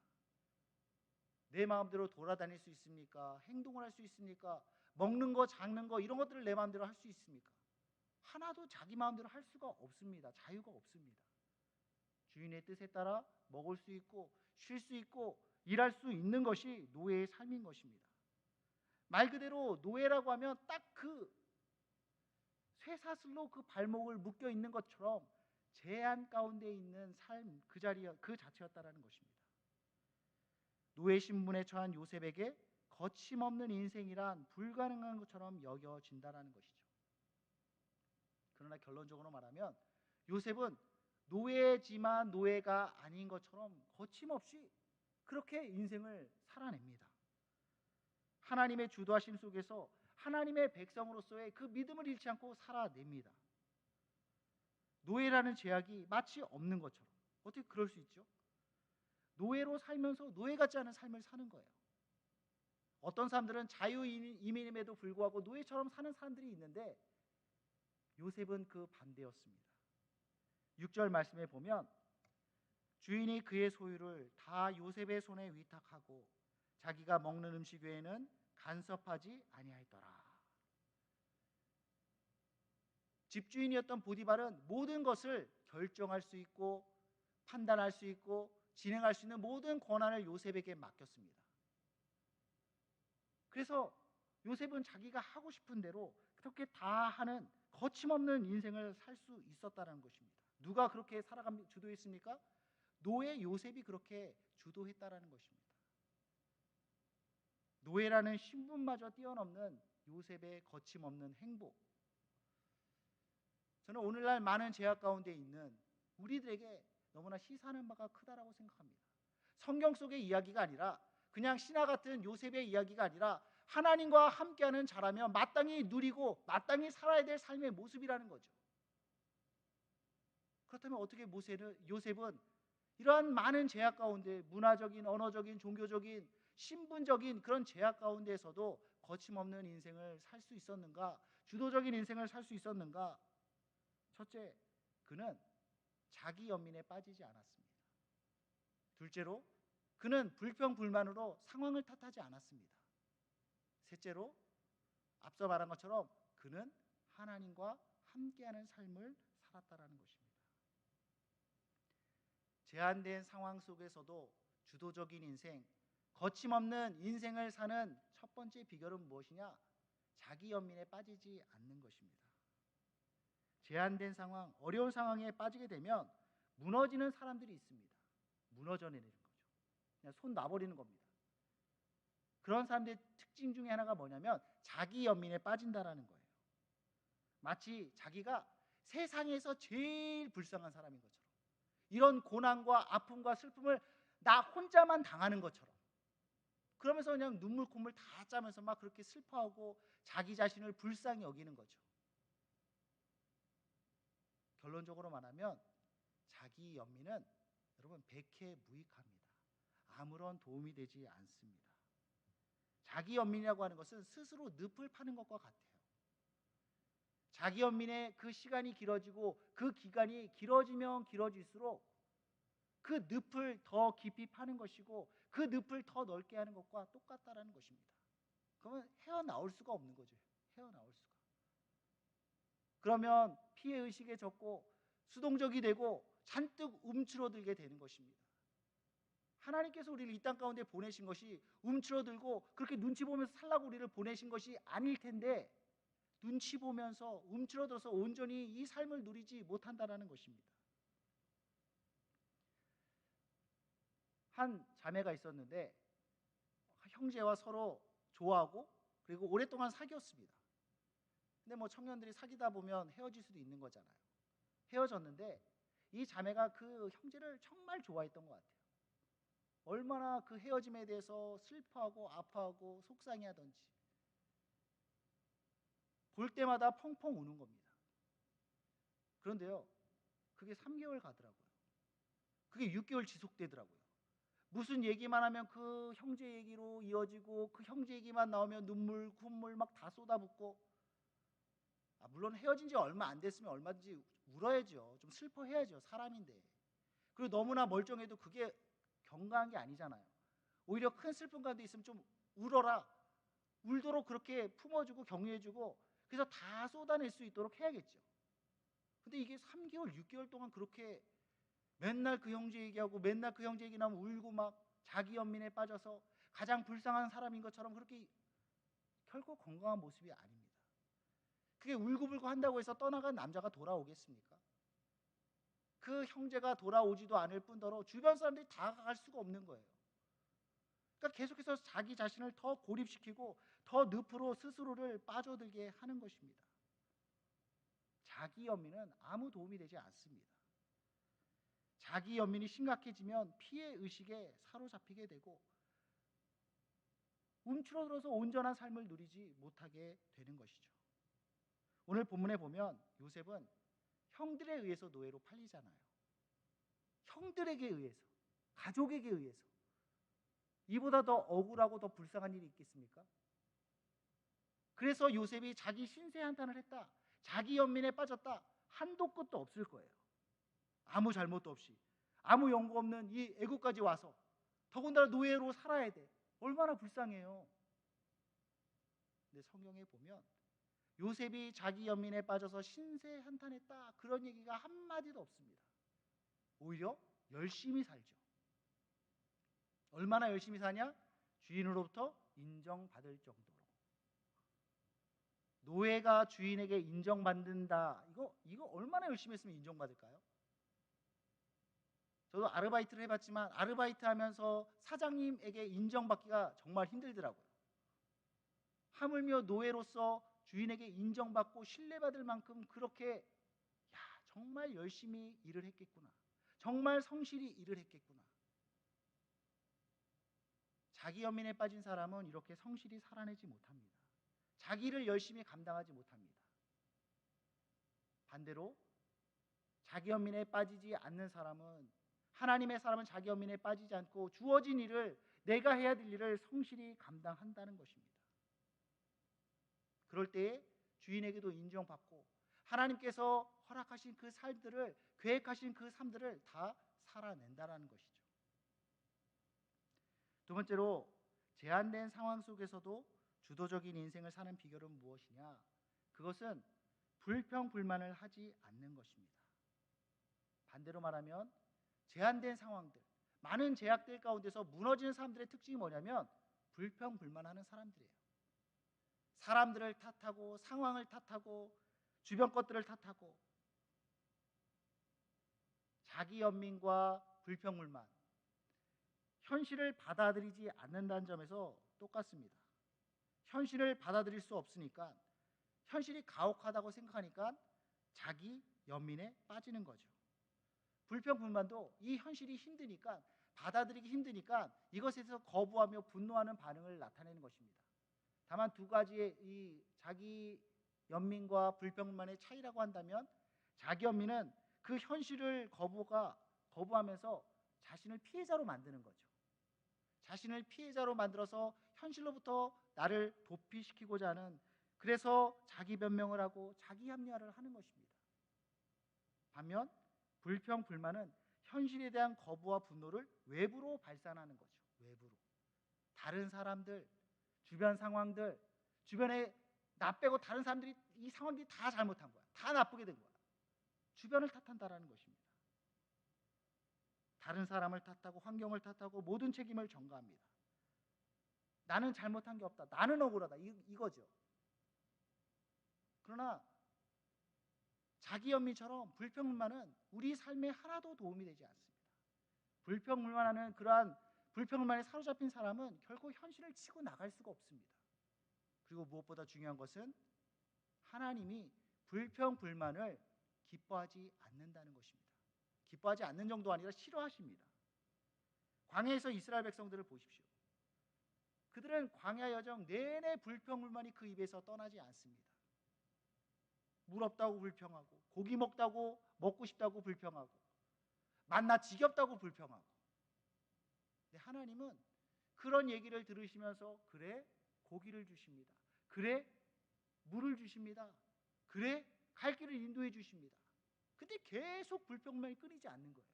내 마음대로 돌아다닐 수 있습니까? 행동을 할 수 있습니까? 먹는 거, 작는 거 이런 것들을 내 마음대로 할 수 있습니까? 하나도 자기 마음대로 할 수가 없습니다. 자유가 없습니다. 주인의 뜻에 따라 먹을 수 있고 쉴 수 있고 일할 수 있는 것이 노예의 삶인 것입니다. 말 그대로 노예라고 하면 딱 그 쇠사슬로 그 발목을 묶여 있는 것처럼 제한 가운데 있는 삶, 그 자체였다라는 것입니다. 노예 신분에 처한 요셉에게 거침없는 인생이란 불가능한 것처럼 여겨진다라는 것이죠. 그러나 결론적으로 말하면 요셉은 노예지만 노예가 아닌 것처럼 거침없이 그렇게 인생을 살아냅니다. 하나님의 주도하심 속에서 하나님의 백성으로서의 그 믿음을 잃지 않고 살아냅니다. 노예라는 제약이 마치 없는 것처럼. 어떻게 그럴 수 있죠? 노예로 살면서 노예 같지 않은 삶을 사는 거예요. 어떤 사람들은 자유이민임에도 불구하고 노예처럼 사는 사람들이 있는데 요셉은 그 반대였습니다. 6절 말씀에 보면 주인이 그의 소유를 다 요셉의 손에 위탁하고 자기가 먹는 음식 외에는 간섭하지 아니하였더라. 집주인이었던 보디발은 모든 것을 결정할 수 있고 판단할 수 있고 진행할 수 있는 모든 권한을 요셉에게 맡겼습니다. 그래서 요셉은 자기가 하고 싶은 대로 그렇게 다 하는 거침없는 인생을 살 수 있었다는 것입니다. 누가 그렇게 주도했습니까? 노예 요셉이 그렇게 주도했다라는 것입니다. 노예라는 신분마저 뛰어넘는 요셉의 거침없는 행복. 저는 오늘날 많은 제약 가운데 있는 우리들에게 너무나 시사하는 바가 크다라고 생각합니다. 성경 속의 이야기가 아니라 그냥 신화 같은 요셉의 이야기가 아니라 하나님과 함께하는 자라면 마땅히 누리고 마땅히 살아야 될 삶의 모습이라는 거죠. 그렇다면 어떻게 요셉은 이러한 많은 제약 가운데 문화적인, 언어적인, 종교적인, 신분적인 그런 제약 가운데에서도 거침없는 인생을 살 수 있었는가? 주도적인 인생을 살 수 있었는가? 첫째, 그는 자기 연민에 빠지지 않았습니다. 둘째로, 그는 불평불만으로 상황을 탓하지 않았습니다. 셋째로, 앞서 말한 것처럼 그는 하나님과 함께하는 삶을 살았다라는 것입니다. 제한된 상황 속에서도 주도적인 인생, 거침없는 인생을 사는 첫 번째 비결은 무엇이냐? 자기 연민에 빠지지 않는 것입니다. 제한된 상황, 어려운 상황에 빠지게 되면 무너지는 사람들이 있습니다. 무너져 내리는 거죠. 그냥 손 놔버리는 겁니다. 그런 사람들의 특징 중에 하나가 뭐냐면 자기 연민에 빠진다라는 거예요. 마치 자기가 세상에서 제일 불쌍한 사람인 것처럼, 이런 고난과 아픔과 슬픔을 나 혼자만 당하는 것처럼, 그러면서 그냥 눈물 콧물 다 짜면서 막 그렇게 슬퍼하고 자기 자신을 불쌍히 여기는 거죠. 결론적으로 말하면 자기 연민은 여러분 백해무익합니다. 아무런 도움이 되지 않습니다. 자기 연민이라고 하는 것은 스스로 늪을 파는 것과 같아요. 자기 연민의 그 시간이 길어지고 그 기간이 길어지면 길어질수록 그 늪을 더 깊이 파는 것이고 그 늪을 더 넓게 하는 것과 똑같다라는 것입니다. 그러면 헤어나올 수가 없는 거죠. 헤어나올 수가. 그러면 피해의식에 젖고 수동적이 되고 잔뜩 움츠러들게 되는 것입니다. 하나님께서 우리를 이 땅 가운데 보내신 것이 움츠러들고 그렇게 눈치 보면서 살라고 우리를 보내신 것이 아닐 텐데, 눈치 보면서 움츠러들어서 온전히 이 삶을 누리지 못한다라는 것입니다. 한 자매가 있었는데 형제와 서로 좋아하고 그리고 오랫동안 사귀었습니다. 근데 뭐 청년들이 사귀다 보면 헤어질 수도 있는 거잖아요. 헤어졌는데 이 자매가 그 형제를 정말 좋아했던 것 같아요. 얼마나 그 헤어짐에 대해서 슬퍼하고 아파하고 속상해하던지 볼 때마다 펑펑 우는 겁니다. 그런데요, 그게 3개월 가더라고요. 그게 6개월 지속되더라고요. 무슨 얘기만 하면 그 형제 얘기로 이어지고 그 형제 얘기만 나오면 눈물, 콧물 막 다 쏟아붓고, 물론 헤어진 지 얼마 안 됐으면 얼마든지 울어야죠. 좀 슬퍼해야죠. 사람인데. 그리고 너무나 멀쩡해도 그게 견고한 게 아니잖아요. 오히려 큰 슬픔 가운데 있으면 좀 울어라. 울도록 그렇게 품어주고 격려해주고 그래서 다 쏟아낼 수 있도록 해야겠죠. 근데 이게 3개월, 6개월 동안 그렇게 맨날 그 형제 얘기하고 맨날 그 형제 얘기 나오면 울고 막 자기 연민에 빠져서 가장 불쌍한 사람인 것처럼 그렇게 결코 건강한 모습이 아닙니다. 그게 울고불고 한다고 해서 떠나간 남자가 돌아오겠습니까? 그 형제가 돌아오지도 않을 뿐더러 주변 사람들이 다가갈 수가 없는 거예요. 그러니까 계속해서 자기 자신을 더 고립시키고 더 늪으로 스스로를 빠져들게 하는 것입니다. 자기 연민은 아무 도움이 되지 않습니다. 자기 연민이 심각해지면 피해 의식에 사로잡히게 되고 움츠러들어서 온전한 삶을 누리지 못하게 되는 것이죠. 오늘 본문에 보면 요셉은 형들에 의해서 노예로 팔리잖아요. 형들에게 의해서, 가족에게 의해서. 이보다 더 억울하고 더 불쌍한 일이 있겠습니까? 그래서 요셉이 자기 신세 한탄을 했다, 자기 연민에 빠졌다, 한도 끝도 없을 거예요. 아무 잘못도 없이 아무 연고 없는 이 애국까지 와서 더군다나 노예로 살아야 돼. 얼마나 불쌍해요. 근데 성경에 보면 요셉이 자기 연민에 빠져서 신세 한탄했다, 그런 얘기가 한마디도 없습니다. 오히려 열심히 살죠. 얼마나 열심히 사냐? 주인으로부터 인정받을 정도로. 노예가 주인에게 인정받는다, 이거 얼마나 열심히 했으면 인정받을까요? 저도 아르바이트를 해봤지만 아르바이트 하면서 사장님에게 인정받기가 정말 힘들더라고요. 하물며 노예로서 주인에게 인정받고 신뢰받을 만큼 그렇게 정말 열심히 일을 했겠구나, 정말 성실히 일을 했겠구나. 자기 연민에 빠진 사람은 이렇게 성실히 살아내지 못합니다. 자기를 열심히 감당하지 못합니다. 반대로 자기 연민에 빠지지 않는 사람은, 하나님의 사람은 자기 연민에 빠지지 않고 주어진 일을, 내가 해야 될 일을 성실히 감당한다는 것입니다. 그럴 때에 주인에게도 인정받고 하나님께서 허락하신 그 삶들을, 계획하신 그 삶들을 다 살아낸다는 것이죠. 두 번째로, 제한된 상황 속에서도 주도적인 인생을 사는 비결은 무엇이냐? 그것은 불평불만을 하지 않는 것입니다. 반대로 말하면 제한된 상황들, 많은 제약들 가운데서 무너지는 사람들의 특징이 뭐냐면 불평불만하는 사람들이에요. 사람들을 탓하고 상황을 탓하고 주변 것들을 탓하고, 자기 연민과 불평불만, 현실을 받아들이지 않는다는 점에서 똑같습니다. 현실을 받아들일 수 없으니까, 현실이 가혹하다고 생각하니까 자기 연민에 빠지는 거죠. 불평불만도 이 현실이 힘드니까, 받아들이기 힘드니까 이것에서 거부하며 분노하는 반응을 나타내는 것입니다. 다만 두 가지의 이 자기 연민과 불평불만의 차이라고 한다면, 자기 연민은 그 현실을 거부하면서 자신을 피해자로 만드는 거죠. 자신을 피해자로 만들어서 현실로부터 나를 도피시키고자 하는, 그래서 자기 변명을 하고 자기 합리화를 하는 것입니다. 반면 불평불만은 현실에 대한 거부와 분노를 외부로 발산하는 거죠. 외부로. 다른 사람들, 주변 상황들, 주변에 나 빼고 다른 사람들이 이 상황들이 다 잘못한 거야. 다 나쁘게 된 거야. 주변을 탓한다라는 것입니다. 다른 사람을 탓하고 환경을 탓하고 모든 책임을 전가합니다. 나는 잘못한 게 없다. 나는 억울하다. 이거죠. 그러나 자기 연민처럼 불평불만은 우리 삶에 하나도 도움이 되지 않습니다. 불평불만하는 그러한 불평불만에 사로잡힌 사람은 결코 현실을 치고 나갈 수가 없습니다. 그리고 무엇보다 중요한 것은 하나님이 불평불만을 기뻐하지 않는다는 것입니다. 기뻐하지 않는 정도 아니라 싫어하십니다. 광야에서 이스라엘 백성들을 보십시오. 그들은 광야 여정 내내 불평불만이 그 입에서 떠나지 않습니다. 물 없다고 불평하고, 고기 먹고 싶다고 불평하고, 만나 지겹다고 불평하고. 근데 하나님은 그런 얘기를 들으시면서 그래 고기를 주십니다. 그래 물을 주십니다. 그래 갈 길을 인도해 주십니다. 근데 계속 불평만이 끊이지 않는 거예요.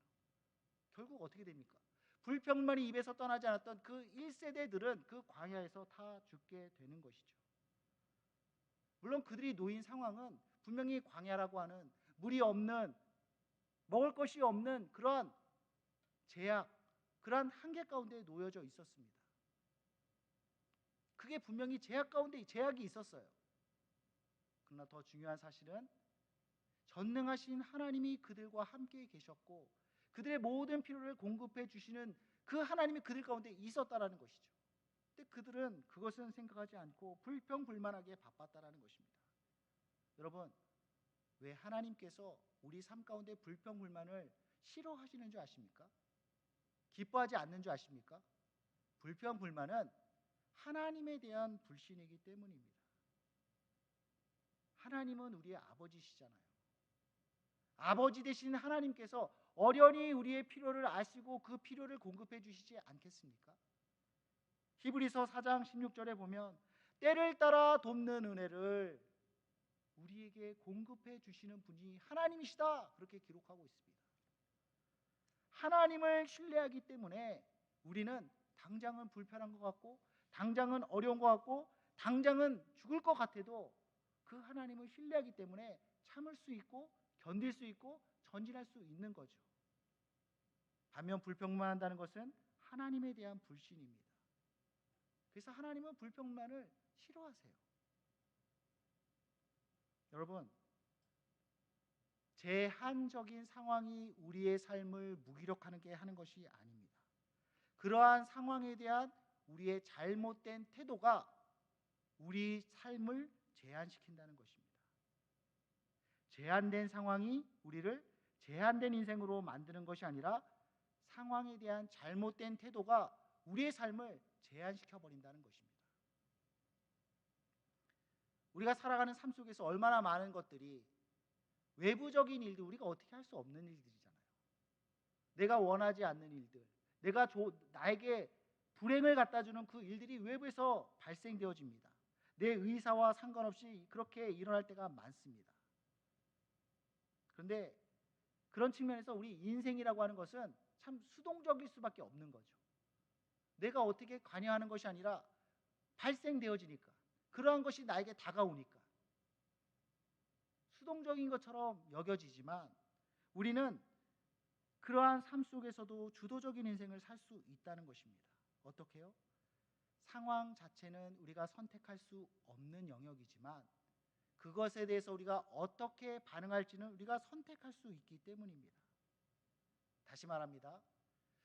결국 어떻게 됩니까? 불평만이 입에서 떠나지 않았던 그 1세대들은 그 광야에서 다 죽게 되는 것이죠. 물론 그들이 놓인 상황은 분명히 광야라고 하는 물이 없는, 먹을 것이 없는 그러한 제약, 그러한 한계 가운데 놓여져 있었습니다. 그게 분명히 제약 가운데 제약이 있었어요. 그러나 더 중요한 사실은 전능하신 하나님이 그들과 함께 계셨고 그들의 모든 필요를 공급해 주시는 그 하나님이 그들 가운데 있었다라는 것이죠. 근데 그들은 그것은 생각하지 않고 불평불만하게 바빴다라는 것입니다. 여러분, 왜 하나님께서 우리 삶 가운데 불평불만을 싫어하시는 줄 아십니까? 기뻐하지 않는 줄 아십니까? 불평불만은 하나님에 대한 불신이기 때문입니다. 하나님은 우리의 아버지시잖아요. 아버지 되신 하나님께서 어련히 우리의 필요를 아시고 그 필요를 공급해 주시지 않겠습니까? 히브리서 4장 16절에 보면 때를 따라 돕는 은혜를 우리에게 공급해 주시는 분이 하나님이시다, 그렇게 기록하고 있습니다. 하나님을 신뢰하기 때문에 우리는 당장은 불편한 것 같고, 당장은 어려운 것 같고, 당장은 죽을 것 같아도 그 하나님을 신뢰하기 때문에 참을 수 있고 견딜 수 있고 전진할 수 있는 거죠. 반면 불평만한다는 것은 하나님에 대한 불신입니다. 그래서 하나님은 불평만을 싫어하세요. 여러분, 제한적인 상황이 우리의 삶을 무기력하게 하는 것이 아닙니다. 그러한 상황에 대한 우리의 잘못된 태도가 우리 삶을 제한시킨다는 것입니다. 제한된 상황이 우리를 제한된 인생으로 만드는 것이 아니라 상황에 대한 잘못된 태도가 우리의 삶을 제한시켜 버린다는 것입니다. 우리가 살아가는 삶 속에서 얼마나 많은 것들이 외부적인 일들, 우리가 어떻게 할 수 없는 일들이잖아요. 내가 원하지 않는 일들, 나에게 불행을 갖다 주는 그 일들이 외부에서 발생되어집니다. 내 의사와 상관없이 그렇게 일어날 때가 많습니다. 그런데 그런 측면에서 우리 인생이라고 하는 것은 참 수동적일 수밖에 없는 거죠. 내가 어떻게 관여하는 것이 아니라 발생되어지니까, 그러한 것이 나에게 다가오니까 수동적인 것처럼 여겨지지만 우리는 그러한 삶 속에서도 주도적인 인생을 살 수 있다는 것입니다. 어떻게요? 상황 자체는 우리가 선택할 수 없는 영역이지만 그것에 대해서 우리가 어떻게 반응할지는 우리가 선택할 수 있기 때문입니다. 다시 말합니다.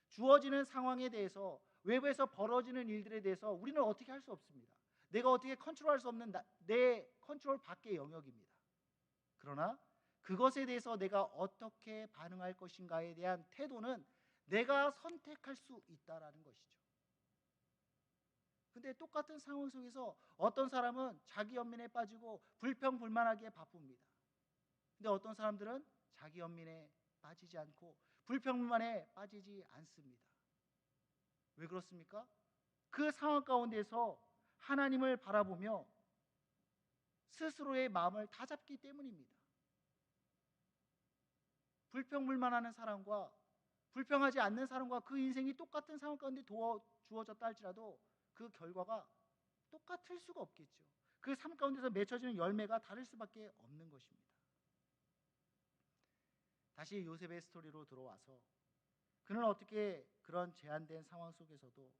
주어지는 상황에 대해서, 외부에서 벌어지는 일들에 대해서 우리는 어떻게 할 수 없습니다. 내가 어떻게 컨트롤할 수 없는 내 컨트롤 밖의 영역입니다. 그러나 그것에 대해서 내가 어떻게 반응할 것인가에 대한 태도는 내가 선택할 수 있다라는 것이죠. 근데 똑같은 상황 속에서 어떤 사람은 자기 연민에 빠지고 불평불만하기에 바쁩니다. 근데 어떤 사람들은 자기 연민에 빠지지 않고 불평불만에 빠지지 않습니다. 왜 그렇습니까? 그 상황 가운데서 하나님을 바라보며 스스로의 마음을 다잡기 때문입니다. 불평불만하는 사람과 불평하지 않는 사람과 그 인생이 똑같은 상황 가운데 주어졌다 할지라도 그 결과가 똑같을 수가 없겠죠. 그 삶 가운데서 맺혀지는 열매가 다를 수밖에 없는 것입니다. 다시 요셉의 스토리로 들어와서 그는 어떻게 그런 제한된 상황 속에서도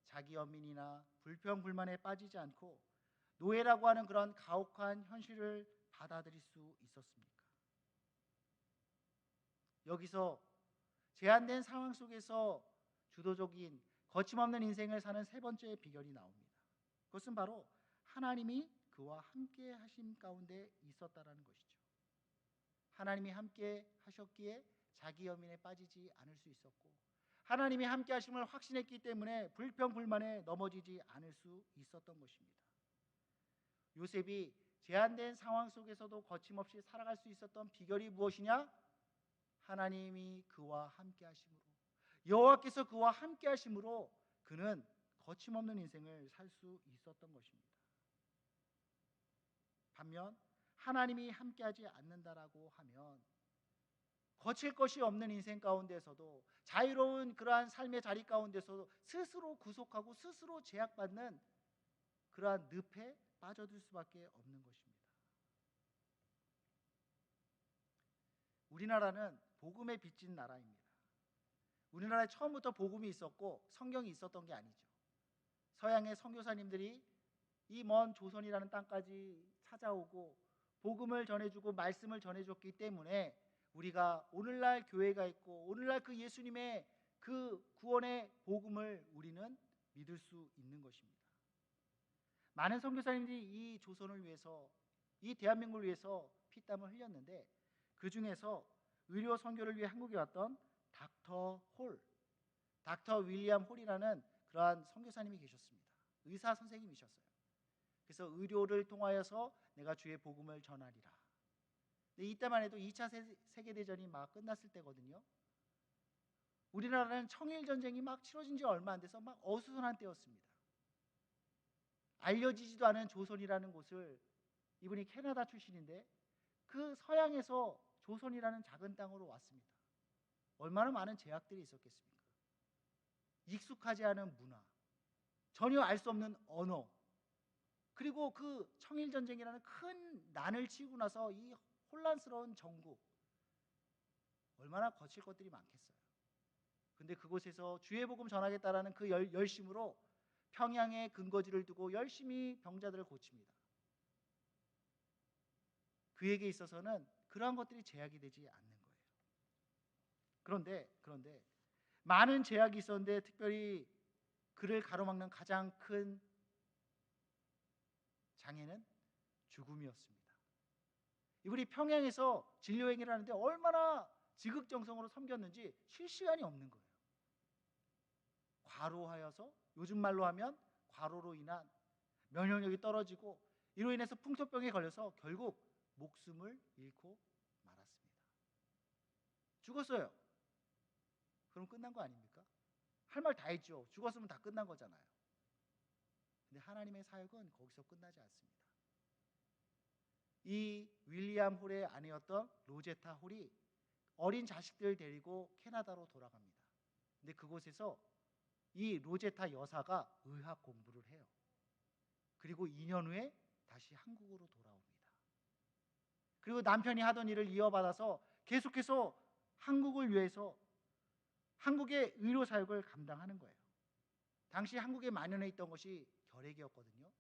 자기 연민이나 불평불만에 빠지지 않고 노예라고 하는 그런 가혹한 현실을 받아들일 수 있었습니까? 여기서 제한된 상황 속에서 주도적인 거침없는 인생을 사는 세 번째 비결이 나옵니다. 그것은 바로 하나님이 그와 함께 하심 가운데 있었다라는 것이죠. 하나님이 함께 하셨기에 자기 연민에 빠지지 않을 수 있었고, 하나님이 함께 하심을 확신했기 때문에 불평불만에 넘어지지 않을 수 있었던 것입니다. 요셉이 제한된 상황 속에서도 거침없이 살아갈 수 있었던 비결이 무엇이냐? 하나님이 그와 함께 하심으로, 여호와께서 그와 함께 하심으로 그는 거침없는 인생을 살 수 있었던 것입니다. 반면 하나님이 함께하지 않는다라고 하면 거칠 것이 없는 인생 가운데서도, 자유로운 그러한 삶의 자리 가운데서도 스스로 구속하고 스스로 제약받는 그러한 늪에 빠져들 수밖에 없는 것입니다. 우리나라는 복음에 빚진 나라입니다. 우리나라에 처음부터 복음이 있었고 성경이 있었던 게 아니죠. 서양의 선교사님들이 이 먼 조선이라는 땅까지 찾아오고 복음을 전해주고 말씀을 전해줬기 때문에 우리가 오늘날 교회가 있고 오늘날 그 예수님의 그 구원의 복음을 우리는 믿을 수 있는 것입니다. 많은 선교사님들이 이 조선을 위해서, 이 대한민국을 위해서 피땀을 흘렸는데, 그 중에서 의료 선교를 위해 한국에 왔던 닥터 윌리엄 홀이라는 그러한 선교사님이 계셨습니다. 의사 선생님이셨어요. 그래서 의료를 통하여서 내가 주의 복음을 전하리라. 근데 이때만 해도 2차 세계대전이 막 끝났을 때거든요. 우리나라는 청일전쟁이 막 치러진 지 얼마 안 돼서 막 어수선한 때였습니다. 알려지지도 않은 조선이라는 곳을, 이분이 캐나다 출신인데 그 서양에서 조선이라는 작은 땅으로 왔습니다. 얼마나 많은 제약들이 있었겠습니까? 익숙하지 않은 문화, 전혀 알 수 없는 언어, 그리고 그 청일전쟁이라는 큰 난을 치고 나서 이 혼란스러운 정국, 얼마나 거칠 것들이 많겠어요. 근데 그곳에서 주의 복음 전하겠다라는 그 열심으로 평양에 근거지를 두고 열심히 병자들을 고칩니다. 그에게 있어서는 그러한 것들이 제약이 되지 않는 거예요. 그런데 많은 제약이 있었는데 특별히 그를 가로막는 가장 큰 장애는 죽음이었습니다. 이분이 평양에서 진료행위를 하는데 얼마나 지극정성으로 섬겼는지 쉴 시간이 없는 거예요. 과로하여서, 요즘 말로 하면 과로로 인한 면역력이 떨어지고 이로 인해서 풍토병에 걸려서 결국 목숨을 잃고 말았습니다. 죽었어요. 그럼 끝난 거 아닙니까? 할 말 다 했죠. 죽었으면 다 끝난 거잖아요. 근데 하나님의 사역은 거기서 끝나지 않습니다. 이 윌리엄 홀의 아내였던 로제타 홀이 어린 자식들 데리고 캐나다로 돌아갑니다. 근데 그곳에서 이 로제타 여사가 의학 공부를 해요. 그리고 2년 후에 다시 한국으로 돌아옵니다. 그리고 남편이 하던 일을 이어받아서 계속해서 한국을 위해서 한국의 의료 사역을 감당하는 거예요. 당시 한국에 만연해 있던 것이 결핵이었거든요.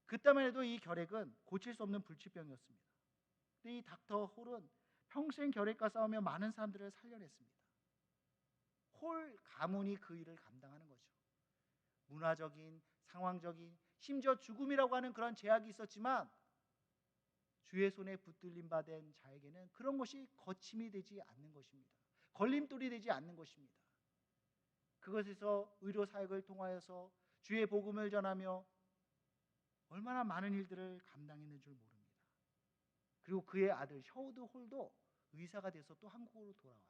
그때만 해도 이 결핵은 고칠 수 없는 불치병이었습니다. 근데 이 닥터 홀은 평생 결핵과 싸우며 많은 사람들을 살려냈습니다. 홀 가문이 그 일을 감당하는 거죠. 문화적인, 상황적인, 심지어 죽음이라고 하는 그런 제약이 있었지만 주의 손에 붙들림 받은 자에게는 그런 것이 거침이 되지 않는 것입니다. 걸림돌이 되지 않는 것입니다. 그것에서 의료 사역을 통하여서 주의 복음을 전하며 얼마나 많은 일들을 감당했는 줄 모릅니다. 그리고 그의 아들 셔우드 홀도 의사가 돼서 또 한국으로 돌아와요.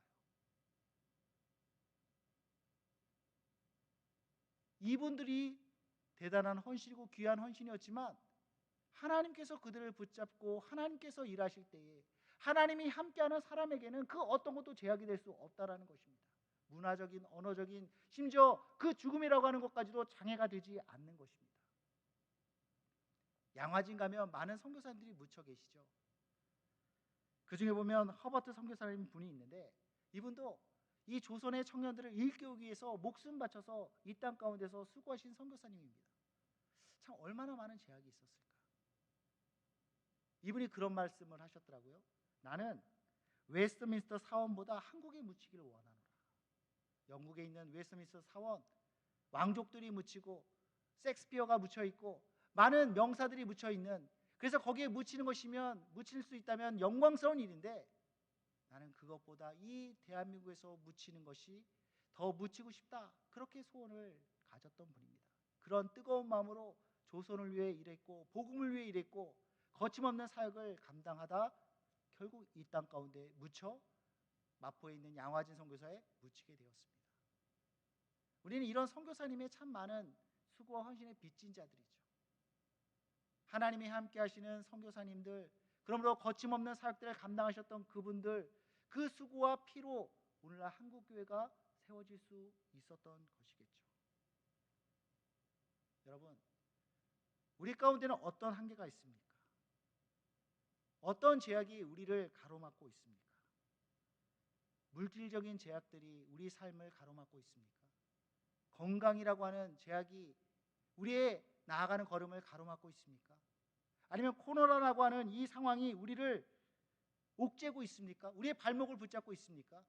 이분들이 대단한 헌신이고 귀한 헌신이었지만 하나님께서 그들을 붙잡고 하나님께서 일하실 때에 하나님이 함께하는 사람에게는 그 어떤 것도 제약이 될 수 없다라는 것입니다. 문화적인, 언어적인, 심지어 그 죽음이라고 하는 것까지도 장애가 되지 않는 것입니다. 양화진 가면 많은 선교사님들이 묻혀 계시죠. 그 중에 보면 허버트 선교사님 분이 있는데 이분도 이 조선의 청년들을 일깨우기 위해서 목숨 바쳐서 이 땅 가운데서 수고하신 선교사님입니다. 참 얼마나 많은 제약이 있었을까. 이분이 그런 말씀을 하셨더라고요. 나는 웨스트민스터 사원보다 한국에 묻히기를 원하노라. 영국에 있는 웨스트민스터 사원, 왕족들이 묻히고 섹스피어가 묻혀 있고 많은 명사들이 묻혀 있는, 그래서 거기에 묻히는 것이면 묻힐 수 있다면 영광스러운 일인데 나는 그것보다 이 대한민국에서 묻히는 것이 더 묻히고 싶다. 그렇게 소원을 가졌던 분입니다. 그런 뜨거운 마음으로 조선을 위해 일했고 복음을 위해 일했고 거침없는 사역을 감당하다 결국 이 땅 가운데 묻혀 마포에 있는 양화진 선교사에 묻히게 되었습니다. 우리는 이런 선교사님의 참 많은 수고와 헌신의 빚진 자들이죠. 하나님이 함께 하시는 선교사님들, 그러므로 거침없는 사역들을 감당하셨던 그분들, 그 수고와 피로 오늘날 한국교회가 세워질 수 있었던 것이겠죠. 여러분, 우리 가운데는 어떤 한계가 있습니까? 어떤 제약이 우리를 가로막고 있습니까? 물질적인 제약들이 우리 삶을 가로막고 있습니까? 건강이라고 하는 제약이 우리의 나아가는 걸음을 가로막고 있습니까? 아니면 코로나라고 하는 이 상황이 우리를 옥죄고 있습니까? 우리의 발목을 붙잡고 있습니까?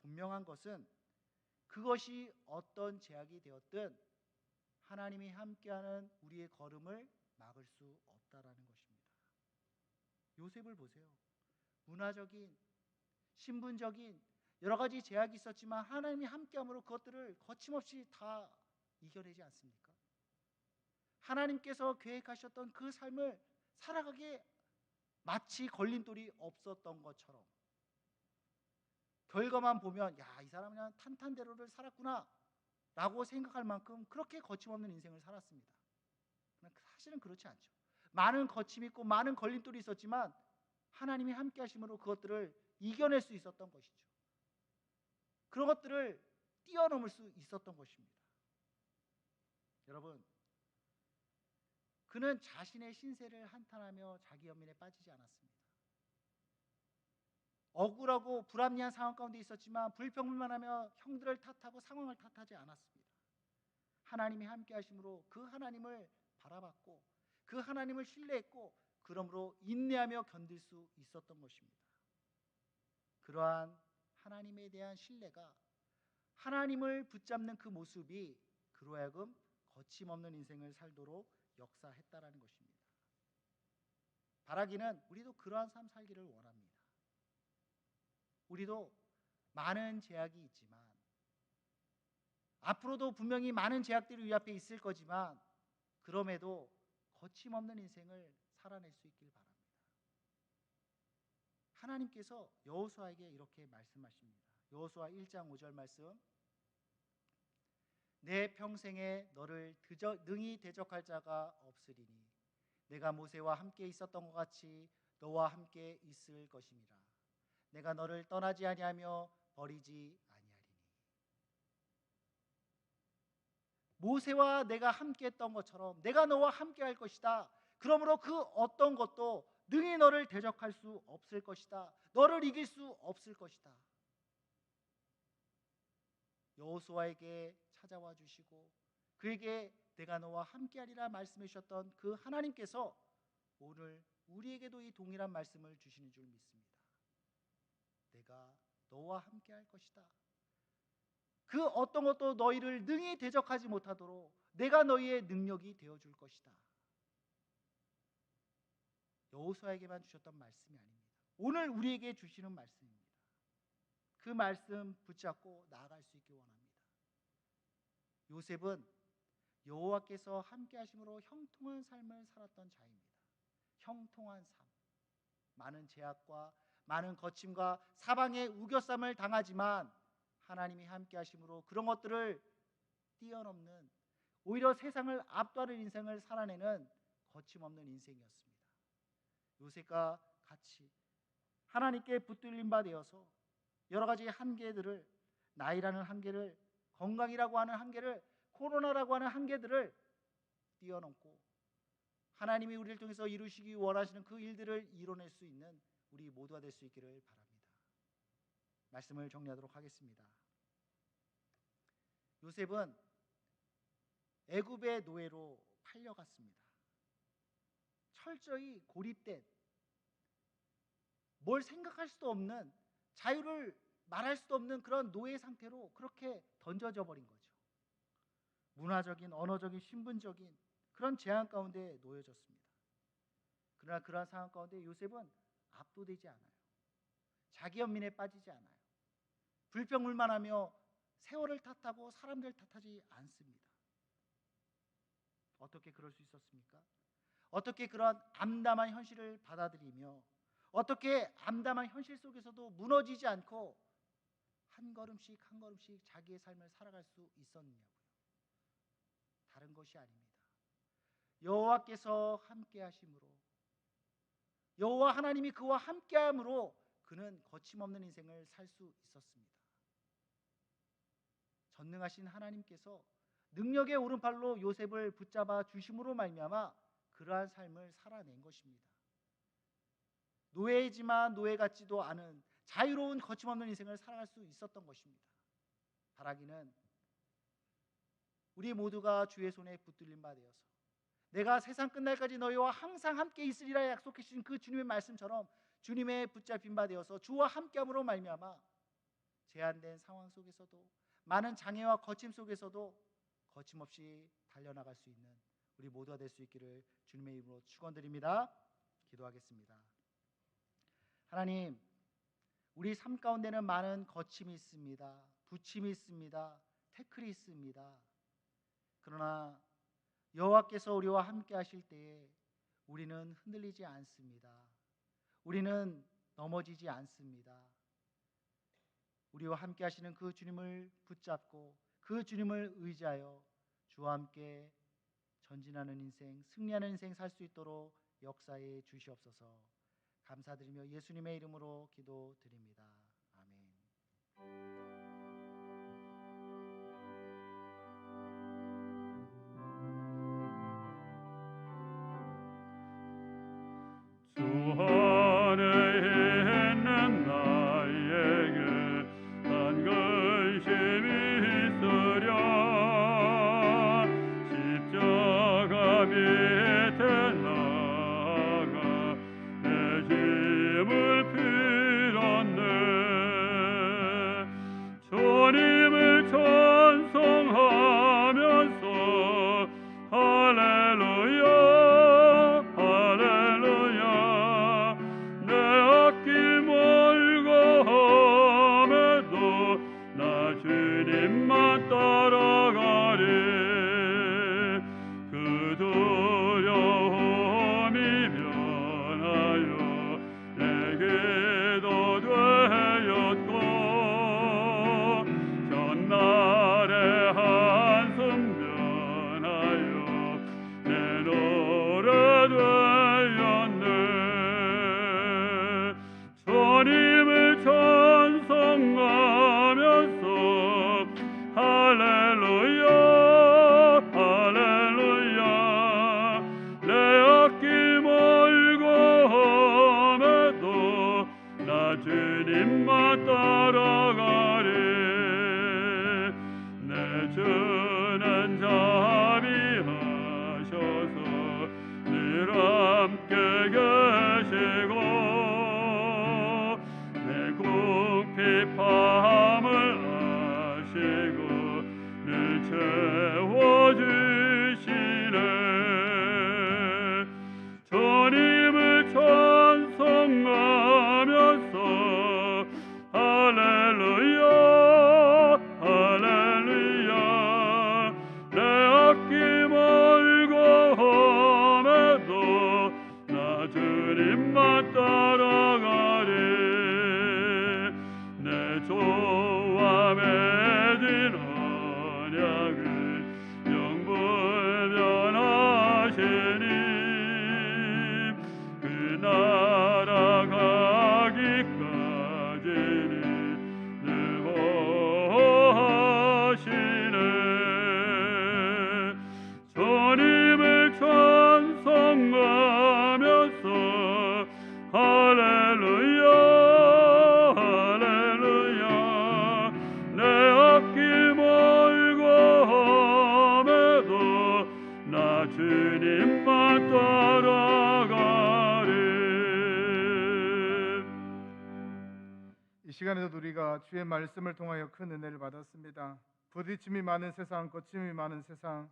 분명한 것은 그것이 어떤 제약이 되었든 하나님이 함께하는 우리의 걸음을 막을 수 없다라는 것입니다. 요셉을 보세요. 문화적인, 신분적인 여러 가지 제약이 있었지만 하나님이 함께함으로 그것들을 거침없이 다 이겨내지 않습니까? 하나님께서 계획하셨던 그 삶을 살아가기에 마치 걸림돌이 없었던 것처럼 결과만 보면 야, 이 사람은 그냥 탄탄대로를 살았구나 라고 생각할 만큼 그렇게 거침없는 인생을 살았습니다. 사실은 그렇지 않죠. 많은 거침이 있고 많은 걸림돌이 있었지만 하나님이 함께 하심으로 그것들을 이겨낼 수 있었던 것이죠. 그런 것들을 뛰어넘을 수 있었던 것입니다. 여러분, 그는 자신의 신세를 한탄하며 자기 연민에 빠지지 않았습니다. 억울하고 불합리한 상황 가운데 있었지만 불평불만하며 형들을 탓하고 상황을 탓하지 않았습니다. 하나님이 함께 하심으로 그 하나님을 바라봤고 그 하나님을 신뢰했고 그러므로 인내하며 견딜 수 있었던 것입니다. 그러한 하나님에 대한 신뢰가 하나님을 붙잡는 그 모습이 그로 하여금 거침없는 인생을 살도록 역사했다라는 것입니다. 바라기는 우리도 그러한 삶 살기를 원합니다. 우리도 많은 제약이 있지만 앞으로도 분명히 많은 제약들이 우리 앞에 있을 거지만 그럼에도 거침없는 인생을 살아낼 수 있길 바랍니다. 하나님께서 여호수아에게 이렇게 말씀하십니다. 여호수아 1장 5절 말씀. 내 평생에 너를 능히 대적할 자가 없으리니 내가 모세와 함께 있었던 것 같이 너와 함께 있을 것임이라. 내가 너를 떠나지 아니하며 버리지 아니하리니. 모세와 내가 함께 했던 것처럼 내가 너와 함께 할 것이다. 그러므로 그 어떤 것도 능히 너를 대적할 수 없을 것이다. 너를 이길 수 없을 것이다. 여호수아에게 찾아와 주시고 그에게 내가 너와 함께하리라 말씀해 주셨던 그 하나님께서 오늘 우리에게도 이 동일한 말씀을 주시는 줄 믿습니다. 내가 너와 함께할 것이다. 그 어떤 것도 너희를 능히 대적하지 못하도록 내가 너희의 능력이 되어줄 것이다. 여호수아에게만 주셨던 말씀이 아닙니다. 오늘 우리에게 주시는 말씀입니다. 그 말씀 붙잡고 나아갈 수 있기 원합니다. 요셉은 여호와께서 함께 하심으로 형통한 삶을 살았던 자입니다. 형통한 삶. 많은 제약과 많은 거침과 사방의 우겨쌈을 당하지만 하나님이 함께 하심으로 그런 것들을 뛰어넘는, 오히려 세상을 압도하는 인생을 살아내는 거침없는 인생이었습니다. 요셉과 같이 하나님께 붙들린 바 되어서 여러 가지 한계들을, 나이라는 한계를, 건강이라고 하는 한계를, 코로나라고 하는 한계들을 뛰어넘고 하나님이 우리를 통해서 이루시기 원하시는 그 일들을 이뤄낼 수 있는 우리 모두가 될 수 있기를 바랍니다. 말씀을 정리하도록 하겠습니다. 요셉은 애굽의 노예로 팔려갔습니다. 철저히 고립된, 뭘 생각할 수도 없는, 자유를 말할 수도 없는 그런 노예 상태로 그렇게 던져져 버린 거죠. 문화적인, 언어적인, 신분적인 그런 제한 가운데 놓여졌습니다. 그러나 그러한 상황 가운데 요셉은 압도되지 않아요. 자기 연민에 빠지지 않아요. 불평불만하며 세월을 탓하고 사람들 탓하지 않습니다. 어떻게 그럴 수 있었습니까? 어떻게 그런 암담한 현실을 받아들이며 어떻게 암담한 현실 속에서도 무너지지 않고 한 걸음씩 한 걸음씩 자기의 삶을 살아갈 수 있었느냐고요. 다른 것이 아닙니다. 여호와께서 함께 하심으로, 여호와 하나님이 그와 함께함으로 그는 거침없는 인생을 살 수 있었습니다. 전능하신 하나님께서 능력의 오른팔로 요셉을 붙잡아 주심으로 말미암아 그러한 삶을 살아낸 것입니다. 노예이지만 노예 같지도 않은 자유로운 거침없는 인생을 살아갈 수 있었던 것입니다. 바라기는 우리 모두가 주의 손에 붙들린 바 되어서 내가 세상 끝날까지 너희와 항상 함께 있으리라 약속해 주신 그 주님의 말씀처럼 주님의 붙잡힌 바 되어서 주와 함께함으로 말미암아 제한된 상황 속에서도 많은 장애와 거침 속에서도 거침없이 달려나갈 수 있는 우리 모두가 될 수 있기를 주님의 이름으로 축원드립니다. 기도하겠습니다. 하나님, 우리 삶 가운데는 많은 거침이 있습니다. 부침이 있습니다. 태클이 있습니다. 그러나 여호와께서 우리와 함께 하실 때에 우리는 흔들리지 않습니다. 우리는 넘어지지 않습니다. 우리와 함께 하시는 그 주님을 붙잡고 그 주님을 의지하여 주와 함께 전진하는 인생, 승리하는 인생 살 수 있도록 역사해 주시옵소서. 감사드리며 예수님의 이름으로 기도드립니다. 아멘. 주 안에 있는 나에게 한 근심이 있으랴. 십자가 밑에 나아가 내 짐을 빌었네. 주님을 찬송하면서 할렐루야 할렐루야. 내 앞길 멀고 험해도 나 주님만 따라가리. 그 두려움이 변하여 내게도 되었고 전날의 한숨 변하여 내 노래 되었네. 주님을 찬송하면서 할렐루야 할렐루야. 내 앞길 멀고 험해도 나 주님만 따라가리. 내 주는 자비하셔서 늘 함께 계시고 내 궁핍함을 아시고 늘 채워주시네. 주님을 할렐루야 내 앞길 멀고 험해도 나 주님만 따라가리. 이 시간에도 우리가 주의 말씀을 통하여 큰 은혜를 받았습니다. 부딪힘이 많은 세상, 거침이 많은 세상,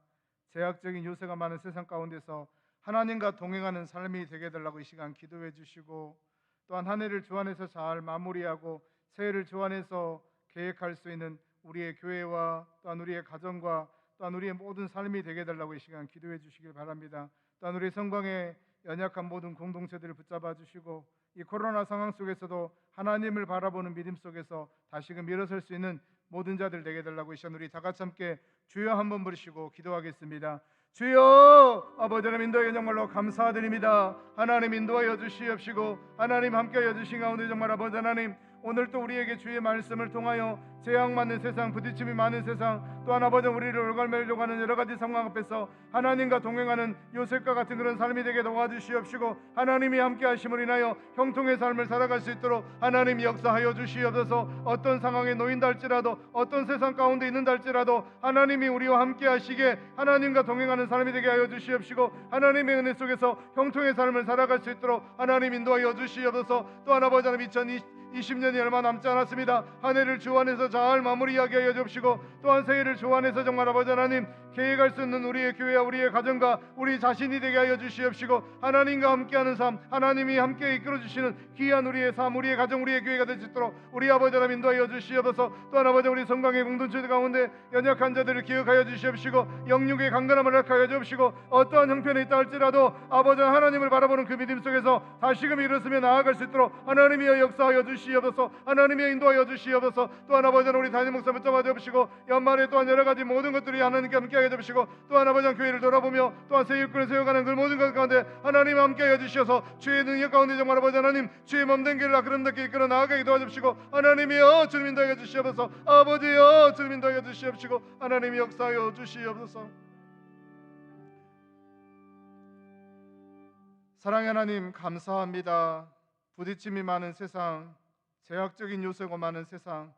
제약적인 요새가 많은 세상 가운데서 하나님과 동행하는 삶이 되게 해달라고 이 시간 기도해 주시고, 또한 한 해를 주 안에서 잘 마무리하고 새해를 주 안에서 계획할 수 있는 우리의 교회와 또한 우리의 가정과 또한 우리의 모든 삶이 되게 해달라고 이 시간 기도해 주시길 바랍니다. 또한 우리 성광의 연약한 모든 공동체들을 붙잡아 주시고, 이 코로나 상황 속에서도 하나님을 바라보는 믿음 속에서 다시금 일어설 수 있는 모든 자들 되게 해달라고 이 시간 우리 다 같이 함께 주여 한번 부르시고 기도하겠습니다. 주여, 아버지 하나님 인도하여 정말로 감사드립니다. 하나님 인도하여 주시옵시고 하나님 함께하여 주신 가운데 정말 아버지 하나님 오늘 또 우리에게 주의 말씀을 통하여 재앙 많은 세상, 부딪힘이 많은 세상, 또한 아버지 우리를 올갈매려고 하는 여러 가지 상황 앞에서 하나님과 동행하는 요셉과 같은 그런 삶이 되게 도와주시옵시고, 하나님이 함께 하심을 인하여 형통의 삶을 살아갈 수 있도록 하나님 역사하여 주시옵소서. 어떤 상황에 놓인다 할지라도, 어떤 세상 가운데 있는다 할지라도 하나님이 우리와 함께 하시게 하나님과 동행하는 삶이 되게 하여 주시옵시고, 하나님의 은혜 속에서 형통의 삶을 살아갈 수 있도록 하나님 인도하여 주시옵소서. 또한 아버지 하나님 2020년이 얼마 남지 않았습니다. 한 해를 주 안에서 잘 마무리하게 하여 주옵시고, 또한 새해를 주 안에서 정말 아버지 하나님 계획할 수 있는 우리의 교회와 우리의 가정과 우리 자신이 되게 하여 주시옵시고, 하나님과 함께하는 삶, 하나님이 함께 이끌어 주시는 귀한 우리의 삶, 우리의 가정, 우리의 교회가 될 수 있도록 우리 아버지 하나님 인도하여 주시옵소서. 또한 아버지 우리 성광의 공동체 가운데 연약한 자들을 기억하여 주시옵시고, 영육의 강건함을 허락하여 주옵시고, 어떠한 형편에 있다 할지라도 아버지 하나님을 바라보는 그 믿음 속에서 다시금 일어서며 나아갈 수 있도록 하나님이여 역사하여 주시옵소서. 하나님이여 인도하여 주시옵소서. 또한 아버지 우리 담임 목사 붙잡아 주옵시고, 연말에 또한 여러 가지 모든 것들이 하나님께 함께하여 주옵시고, 또한 아버지 교회를 돌아보며 또한 새 일꾼을 세워가는 그 모든 것 가운데 하나님 함께하여 주시어서 주의 능력 가운데 정말 아버지 하나님 주의 몸된 길을 아름답게 이끌어 나아가게 도와주시고, 하나님이여 주님 인도하여 주시옵소서. 아버지여 주님 인도하여 주시옵시고, 하나님이 역사하여 주시옵소서. 사랑의 하나님 감사합니다. 부딪힘이 많은 세상, 제약적인 요새가 많은 세상,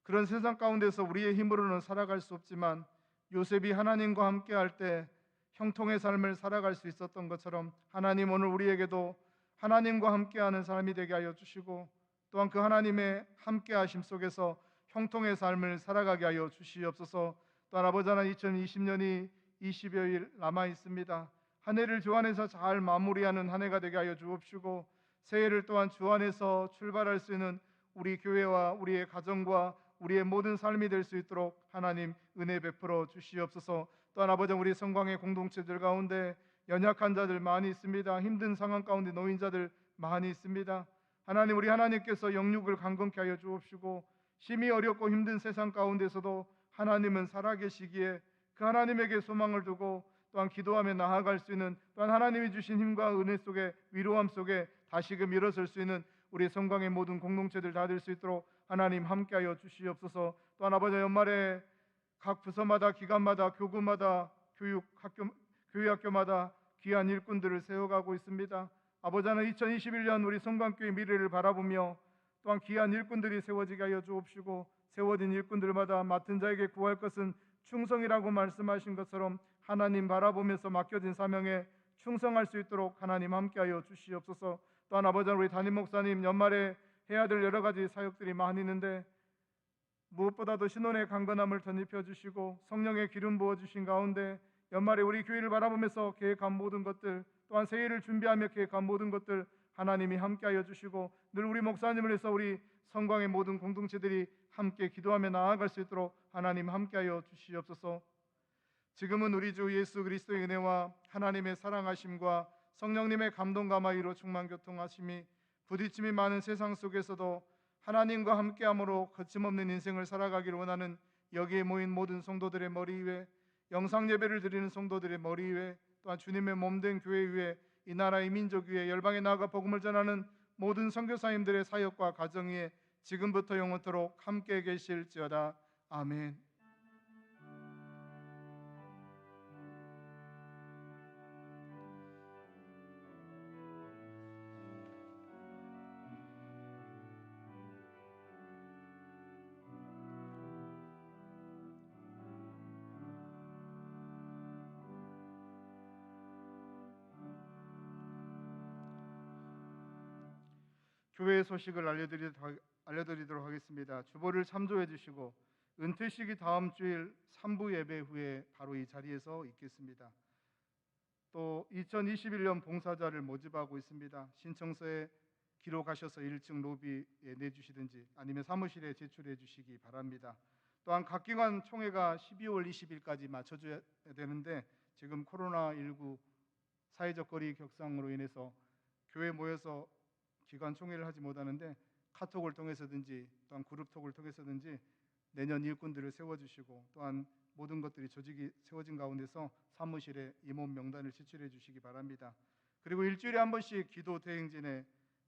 그런 세상 가운데서 우리의 힘으로는 살아갈 수 없지만 요셉이 하나님과 함께 할 때 형통의 삶을 살아갈 수 있었던 것처럼 하나님 오늘 우리에게도 하나님과 함께하는 삶이 되게 하여 주시고, 또한 그 하나님의 함께하심 속에서 형통의 삶을 살아가게 하여 주시옵소서. 또한 아버지 하나님 2020년이 20여일 남아 있습니다. 한 해를 주 안에서 잘 마무리하는 한 해가 되게 하여 주옵시고, 새해를 또한 주 안에서 출발할 수 있는 우리 교회와 우리의 가정과 우리의 모든 삶이 될 수 있도록 하나님 은혜 베풀어 주시옵소서. 또한 아버지 우리 성광의 공동체들 가운데 연약한 자들 많이 있습니다. 힘든 상황 가운데 놓인 자들 많이 있습니다. 하나님 우리 하나님께서 영육을 강건케 하여 주옵시고, 심히 어렵고 힘든 세상 가운데서도 하나님은 살아계시기에 그 하나님에게 소망을 두고 또한 기도하며 나아갈 수 있는, 또한 하나님이 주신 힘과 은혜 속에 위로함 속에 다시금 일어설 수 있는 우리 성광의 모든 공동체들 다 될 수 있도록 하나님 함께하여 주시옵소서. 또한 아버지 연말에 각 부서마다 기관마다 교구마다 교회학교마다 귀한 일꾼들을 세워가고 있습니다. 아버지 하나님 2021년 우리 성광교회 미래를 바라보며 또한 귀한 일꾼들이 세워지게 하여 주옵시고, 세워진 일꾼들마다 맡은 자에게 구할 것은 충성이라고 말씀하신 것처럼 하나님 바라보면서 맡겨진 사명에 충성할 수 있도록 하나님 함께하여 주시옵소서. 또한 아버지 우리 담임 목사님 연말에 해야 될 여러 가지 사역들이 많이 있는데 무엇보다도 신혼의 강건함을 덧입혀 주시고 성령의 기름 부어 주신 가운데 연말에 우리 교회를 바라보면서 계획한 모든 것들, 또한 새해를 준비하며 계획한 모든 것들 하나님이 함께하여 주시고, 늘 우리 목사님을 해서 우리 성광의 모든 공동체들이 함께 기도하며 나아갈 수 있도록 하나님 함께하여 주시옵소서. 지금은 우리 주 예수 그리스도의 은혜와 하나님의 사랑하심과 성령님의 감동 감화의로 충만 교통하심이 부딪힘이 많은 세상 속에서도 하나님과 함께함으로 거침없는 인생을 살아가기를 원하는 여기에 모인 모든 성도들의 머리 위에, 영상 예배를 드리는 성도들의 머리 위에, 또한 주님의 몸된 교회 위에, 이 나라의 민족 위에, 열방에 나아가 복음을 전하는 모든 선교사님들의 사역과 가정 위에 지금부터 영원토록 함께 계실지어다. 아멘. 교회 소식을 알려드리도록 하겠습니다. 주보를 참조해 주시고 은퇴식이 다음 주일 3부 예배 후에 바로 이 자리에서 있겠습니다. 또 2021년 봉사자를 모집하고 있습니다. 신청서에 기록하셔서 1층 로비에 내주시든지 아니면 사무실에 제출해 주시기 바랍니다. 또한 각 기관 총회가 12월 20일까지 맞춰줘야 되는데 지금 코로나19 사회적 거리 격상으로 인해서 교회 모여서 기관 총회를 하지 못하는데 카톡을 통해서든지 또한 그룹톡을 통해서든지 내년 일꾼들을 세워주시고 또한 모든 것들이 조직이 세워진 가운데서 사무실에 임원 명단을 제출해 주시기 바랍니다. 그리고 일주일에 한 번씩 기도 대행진에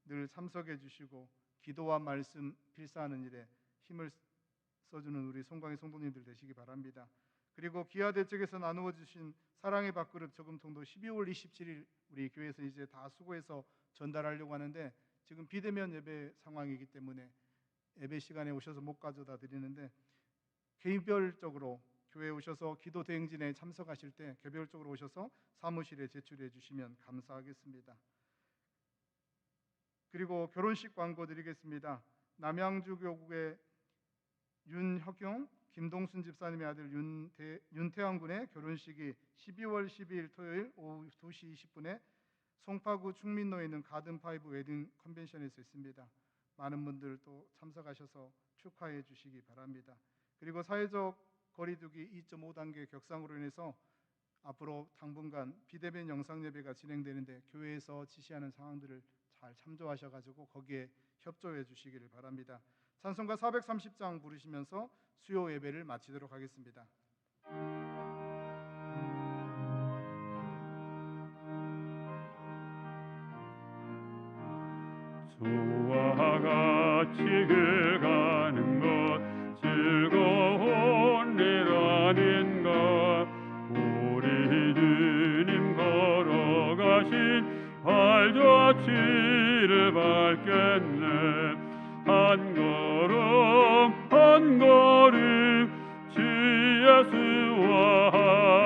늘 참석해 주시고 기도와 말씀 필사하는 일에 힘을 써주는 우리 송광희 성도님들 되시기 바랍니다. 그리고 기아대책에서 나누어 주신 사랑의 밥그릇 저금통도 12월 27일 우리 교회에서 이제 다 수고해서 전달하려고 하는데 지금 비대면 예배 상황이기 때문에 예배 시간에 오셔서 못 가져다 드리는데 개인별적으로 교회에 오셔서 기도 대행진에 참석하실 때 개별적으로 오셔서 사무실에 제출해 주시면 감사하겠습니다. 그리고 결혼식 광고 드리겠습니다. 남양주 교구의 윤혁용, 김동순 집사님의 아들 윤태환 군의 결혼식이 12월 12일 토요일 오후 2시 20분에 송파구 충민로에 있는 가든파이브 웨딩 컨벤션에서 있습니다. 많은 분들 또 참석하셔서 축하해 주시기 바랍니다. 그리고 사회적 거리두기 2.5단계 격상으로 인해서 앞으로 당분간 비대면 영상 예배가 진행되는데 교회에서 지시하는 상황들을 잘 참조하셔가지고 거기에 협조해 주시기를 바랍니다. 찬송가 430장 부르시면서 수요 예배를 마치도록 하겠습니다. 주와 같이 가는 것 즐거운 일 아닌가. 우리 주님 걸어가신 발자취를 밟겠네. 한 걸음 한 걸음 주 예수와